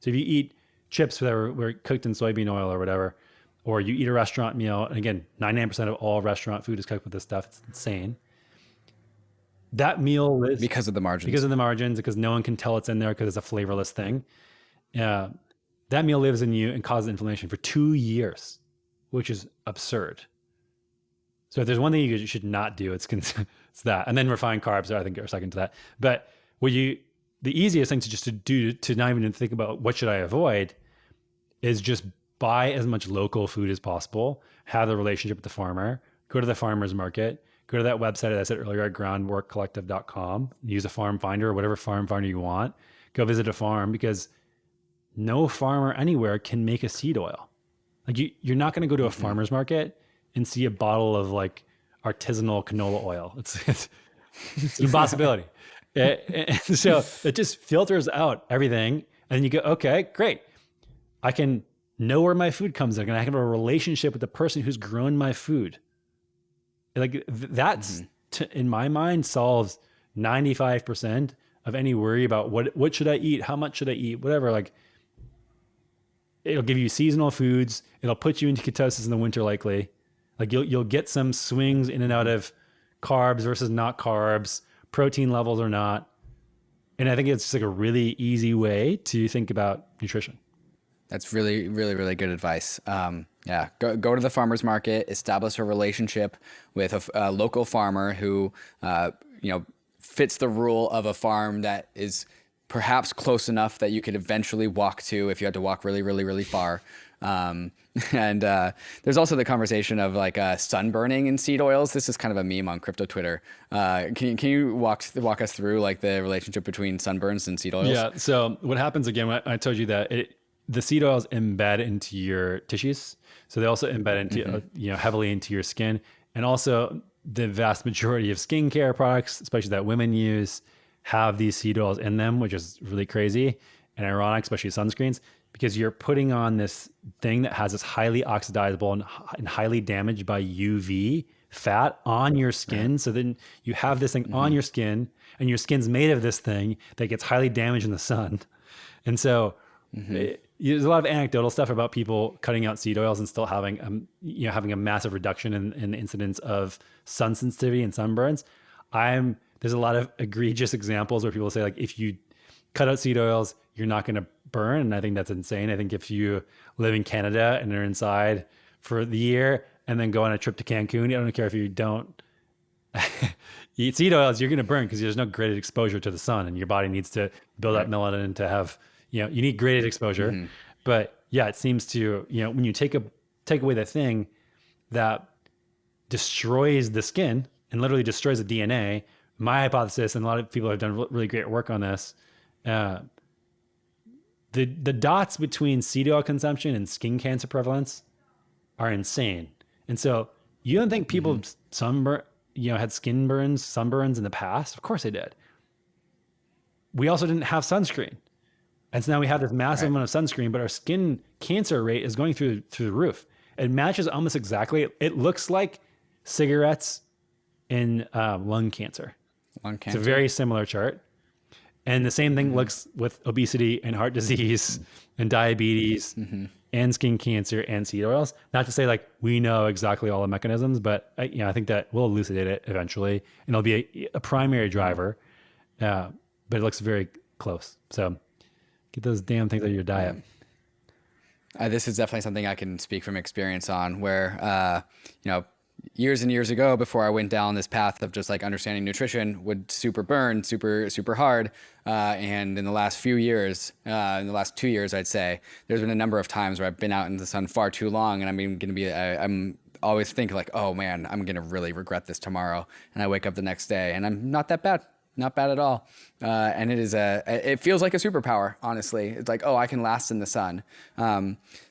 So if you eat chips that were cooked in soybean oil or whatever, or you eat a restaurant meal, and again, 99% of all restaurant food is cooked with this stuff. It's insane. That meal lives because of the margins, because no one can tell it's in there because it's a flavorless thing. That meal lives in you and causes inflammation for 2 years, which is absurd. So if there's one thing you should not do, it's that. And then refined carbs, I think, are second to that. But the easiest thing to do to not even think about what should I avoid is just buy as much local food as possible, have the relationship with the farmer, go to the farmer's market, go to that website that I said earlier at groundworkcollective.com, use a farm finder or whatever farm finder you want, go visit a farm because no farmer anywhere can make a seed oil. Like you're not going to go to a farmer's market and see a bottle of like artisanal canola oil. It's an impossibility. So it just filters out everything. And you go, okay, great. I can know where my food comes in and I have a relationship with the person who's grown my food. Like that's, in my mind, solves 95% of any worry about what should I eat? How much should I eat? Whatever. Like it'll give you seasonal foods. It'll put you into ketosis in the winter, likely. Like you'll get some swings in and out of carbs versus not carbs, protein levels or not. And I think it's just like a really easy way to think about nutrition. That's really, really, really good advice. Go to the farmer's market, establish a relationship with a local farmer who, fits the rule of a farm that is perhaps close enough that you could eventually walk to if you had to walk really, really, really far. And there's also the conversation of like sunburning in seed oils. This is kind of a meme on crypto Twitter. Can you walk us through like the relationship between sunburns and seed oils? Yeah. So what happens again? I told you that the seed oils embed into your tissues. So they also embed into, heavily into your skin. And also the vast majority of skincare products, especially that women use, have these seed oils in them, which is really crazy and ironic, especially sunscreens, because you're putting on this thing that has this highly oxidizable and highly damaged by UV fat on your skin. Right. So then you have this thing on your skin and your skin's made of this thing that gets highly damaged in the sun. And so there's a lot of anecdotal stuff about people cutting out seed oils and still having a massive reduction in the incidence of sun sensitivity and sunburns. There's a lot of egregious examples where people say like, if you cut out seed oils, you're not going to burn. And I think that's insane. I think if you live in Canada and are inside for the year and then go on a trip to Cancun, I don't care if you don't eat seed oils, you're going to burn because there's no graded exposure to the sun and your body needs to build up melanin to have, you need graded exposure. But yeah, it seems to, when you take away the thing that destroys the skin and literally destroys the DNA, my hypothesis, and a lot of people have done really great work on this, the dots between seed oil consumption and skin cancer prevalence are insane. And so you don't think people sunburn, had skin burns, sunburns in the past? Of course they did. We also didn't have sunscreen. And so now we have this massive amount of sunscreen, but our skin cancer rate is going through the roof. It matches almost exactly. It looks like cigarettes in lung cancer. Lung cancer. It's a very similar chart. And the same thing looks with obesity and heart disease and diabetes and skin cancer and seed oils. Not to say like we know exactly all the mechanisms, but I think that we'll elucidate it eventually, and it'll be a primary driver. But it looks very close. So get those damn things out of your diet. This is definitely something I can speak from experience on, where years and years ago, before I went down this path of just like understanding nutrition, would super burn super hard. And in the last few years, in the last 2 years, I'd say, there's been a number of times where I've been out in the sun far too long, and I'm always thinking like, oh man, I'm going to really regret this tomorrow. And I wake up the next day and I'm not that bad. Not bad at all. And it feels like a superpower, honestly. It's like, oh, I can last in the sun.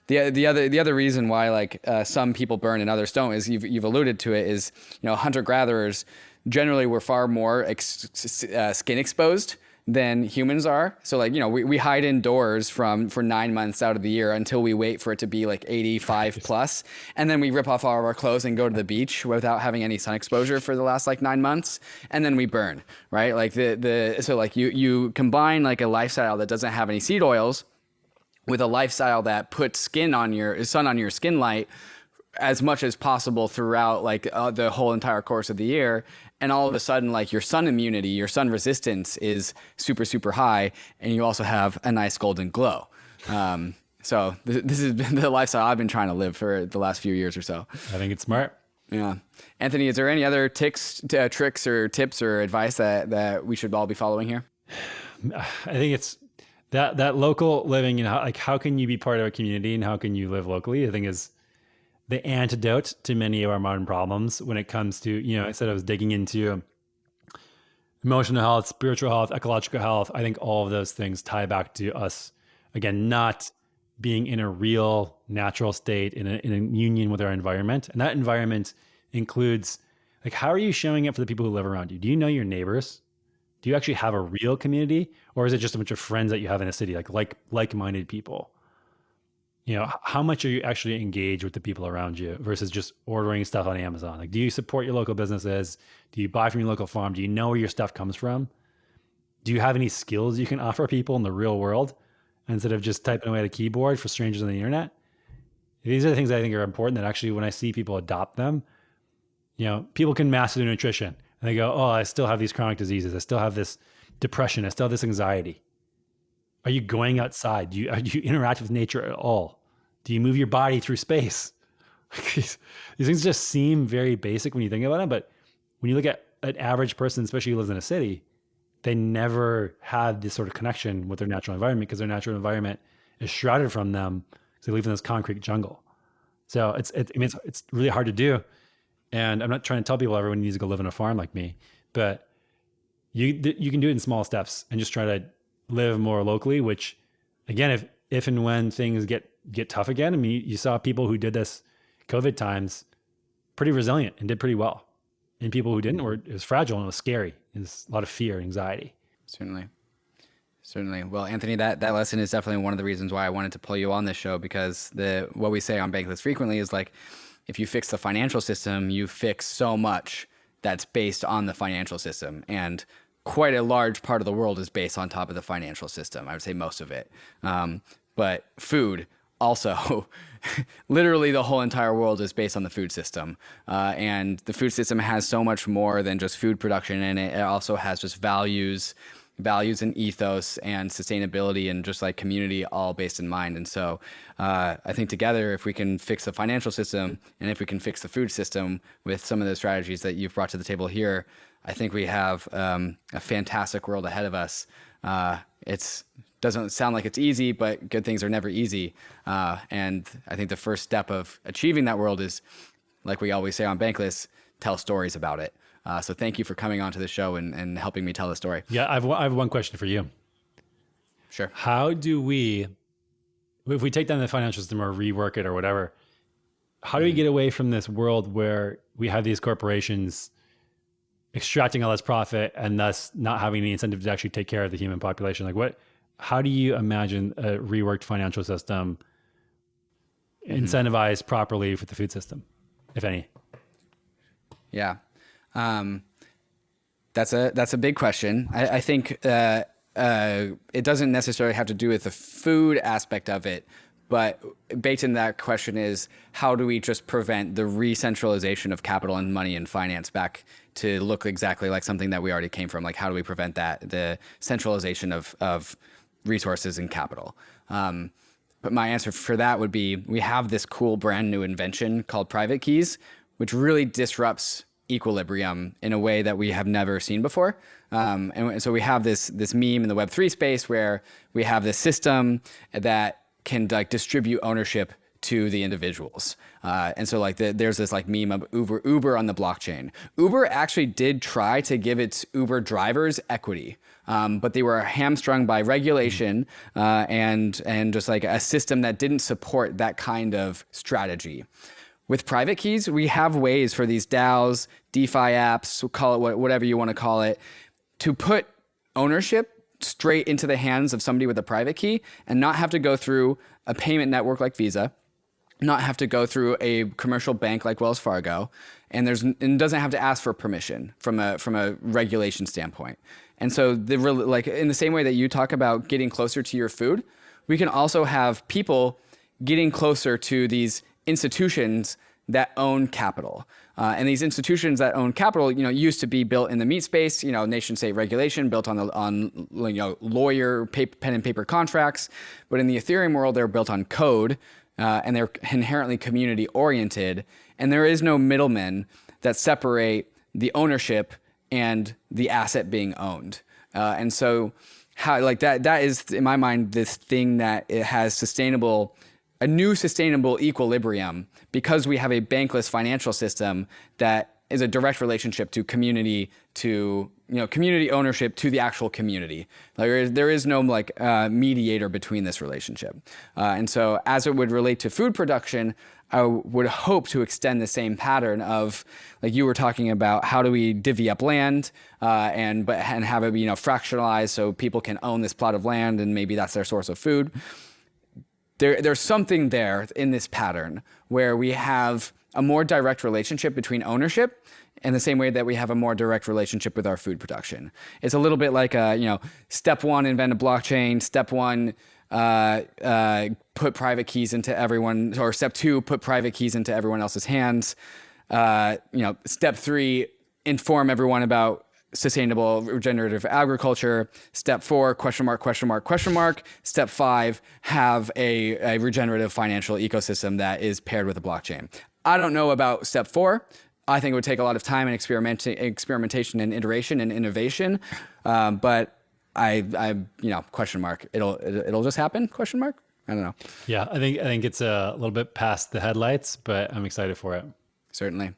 The other reason why like some people burn and others don't is you've alluded to it, is, hunter-gatherers generally were far more skin exposed than humans are. So like, we hide indoors for 9 months out of the year until we wait for it to be like 85 plus. And then we rip off all of our clothes and go to the beach without having any sun exposure for the last like 9 months. And then we burn, right? Like so like you combine like a lifestyle that doesn't have any seed oils with a lifestyle that puts sun on your skin light as much as possible throughout like the whole entire course of the year. And all of a sudden, like your sun immunity, your sun resistance is super high, and you also have a nice golden glow. So this has been the lifestyle I've been trying to live for the last few years or so. I think it's smart. Yeah. Anthony, is there any other tricks or tips or advice that we should all be following here? I think it's that local living, and how can you be part of a community and how can you live locally, I think is the antidote to many of our modern problems when it comes to, instead of digging into emotional health, spiritual health, ecological health. I think all of those things tie back to us, again, not being in a real natural state, in a union with our environment. And that environment includes, like, how are you showing up for the people who live around you? Do you know your neighbors? Do you actually have a real community? Or is it just a bunch of friends that you have in a city, like-minded people? How much are you actually engaged with the people around you versus just ordering stuff on Amazon? Like, do you support your local businesses? Do you buy from your local farm? Do you know where your stuff comes from? Do you have any skills you can offer people in the real world instead of just typing away at a keyboard for strangers on the internet? These are the things I think are important, that actually when I see people adopt them, people can master their nutrition and they go, oh, I still have these chronic diseases. I still have this depression. I still have this anxiety. Are you going outside? Do you interact with nature at all? Do you move your body through space? These things just seem very basic when you think about it, but when you look at an average person, especially who lives in a city, they never had this sort of connection with their natural environment because their natural environment is shrouded from them because they live in this concrete jungle. So it's really hard to do. And I'm not trying to tell people everyone needs to go live on a farm like me, but you can do it in small steps and just try to live more locally, which again, if and when things get tough again, I mean, you saw people who did this COVID times pretty resilient and did pretty well. And people who didn't, it was fragile and it was scary. There's a lot of fear and anxiety. Certainly. Well, Anthony, that lesson is definitely one of the reasons why I wanted to pull you on this show, because what we say on Bankless frequently is like, if you fix the financial system, you fix so much that's based on the financial system. And quite a large part of the world is based on top of the financial system. I would say most of it. But food also, literally the whole entire world is based on the food system. And the food system has so much more than just food production in it. It also has just values and ethos and sustainability and just like community all based in mind. And so I think together, if we can fix the financial system and if we can fix the food system with some of the strategies that you've brought to the table here, I think we have a fantastic world ahead of us. It doesn't sound like it's easy, but good things are never easy. And I think the first step of achieving that world is, like we always say on Bankless, tell stories about it. So thank you for coming onto the show and helping me tell the story. Yeah, I have one question for you. Sure. How do we, if we take down the financial system or rework it or whatever, how do we get away from this world where we have these corporations extracting all this profit and thus not having any incentive to actually take care of the human population? Like how do you imagine a reworked financial system incentivized properly for the food system, if any? Yeah. That's a big question. I think it doesn't necessarily have to do with the food aspect of it, but baked in that question is, how do we just prevent the re-centralization of capital and money and finance back to look exactly like something that we already came from? Like, how do we prevent that, the centralization of resources and capital? But my answer for that would be, we have this cool brand new invention called private keys, which really disrupts equilibrium in a way that we have never seen before. And so we have this meme in the Web3 space where we have this system that can like distribute ownership to the individuals. And so like there's this like meme of Uber on the blockchain. Uber actually did try to give its Uber drivers equity, but they were hamstrung by regulation and just like a system that didn't support that kind of strategy. With private keys, we have ways for these DAOs, DeFi apps, we'll call it whatever you want to call it, to put ownership straight into the hands of somebody with a private key and not have to go through a payment network like Visa, not have to go through a commercial bank like Wells Fargo, and doesn't have to ask for permission from a regulation standpoint. And so like in the same way that you talk about getting closer to your food, we can also have people getting closer to these institutions that own capital. And these institutions that own capital, used to be built in the meat space, nation state regulation built on lawyer pen and paper contracts. But in the Ethereum world, they're built on code, and they're inherently community oriented. And there is no middlemen that separate the ownership and the asset being owned. And so how like that is, in my mind, this thing that it has a new sustainable equilibrium, because we have a bankless financial system that is a direct relationship to community, to community ownership, to the actual community. Like there is no mediator between this relationship. And so as it would relate to food production, I would hope to extend the same pattern of, like you were talking about, how do we divvy up land and have it fractionalized so people can own this plot of land and maybe that's their source of food. There's something there in this pattern where we have a more direct relationship between ownership in the same way that we have a more direct relationship with our food production. It's a little bit like, step one, invent a blockchain. Step one, put private keys into everyone, or step two, put private keys into everyone else's hands. Step three, inform everyone about sustainable regenerative agriculture. Step 4, ? Step 5, have a regenerative financial ecosystem that is paired with a blockchain. I don't know about step 4. I think it would take a lot of time and experimentation and iteration and innovation. But I question mark. It'll just happen? Question mark? I don't know. Yeah, I think it's a little bit past the headlights, but I'm excited for it. Certainly.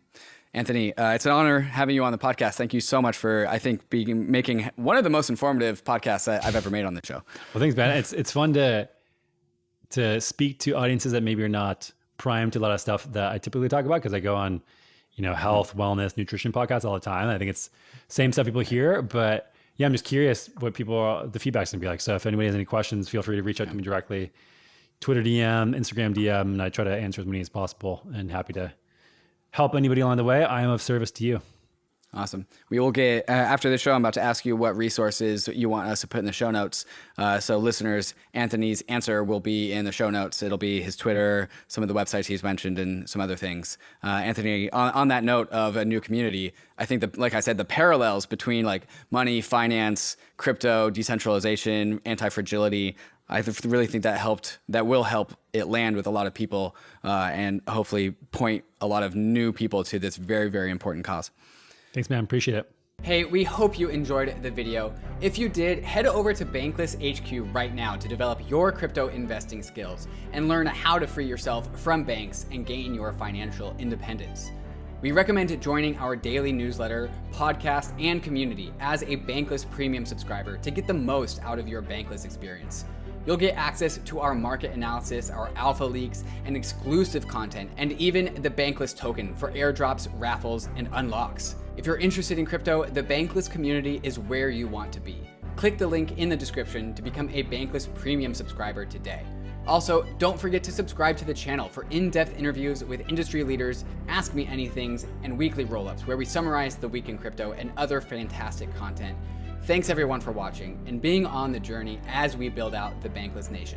Anthony, it's an honor having you on the podcast. Thank you so much for, I think, making one of the most informative podcasts that I've ever made on the show. Well, thanks, man. It's fun to speak to audiences that maybe are not primed to a lot of stuff that I typically talk about, because I go on, health, wellness, nutrition podcasts all the time. I think it's same stuff people hear, but yeah, I'm just curious what the feedback's gonna be like. So if anybody has any questions, feel free to reach out to me directly, Twitter DM, Instagram DM, and I try to answer as many as possible, and happy to help anybody along the way. I am of service to you. Awesome. We will get, after the show, I'm about to ask you what resources you want us to put in the show notes. So listeners, Anthony's answer will be in the show notes. It'll be his Twitter, some of the websites he's mentioned, and some other things. Anthony, on that note of a new community, I think like I said, the parallels between like money, finance, crypto, decentralization, anti-fragility, I really think that will help it land with a lot of people and hopefully point a lot of new people to this very, very important cause. Thanks, man. Appreciate it. Hey, we hope you enjoyed the video. If you did, head over to Bankless HQ right now to develop your crypto investing skills and learn how to free yourself from banks and gain your financial independence. We recommend joining our daily newsletter, podcast, and community as a Bankless Premium subscriber to get the most out of your Bankless experience. You'll get access to our market analysis, our alpha leaks, and exclusive content, and even the Bankless token for airdrops, raffles, and unlocks. If you're interested in crypto, the Bankless community is where you want to be. Click the link in the description to become a Bankless premium subscriber today. Also, don't forget to subscribe to the channel for in-depth interviews with industry leaders, Ask Me Anythings, and weekly roll-ups where we summarize the week in crypto and other fantastic content. Thanks everyone for watching and being on the journey as we build out the Bankless Nation.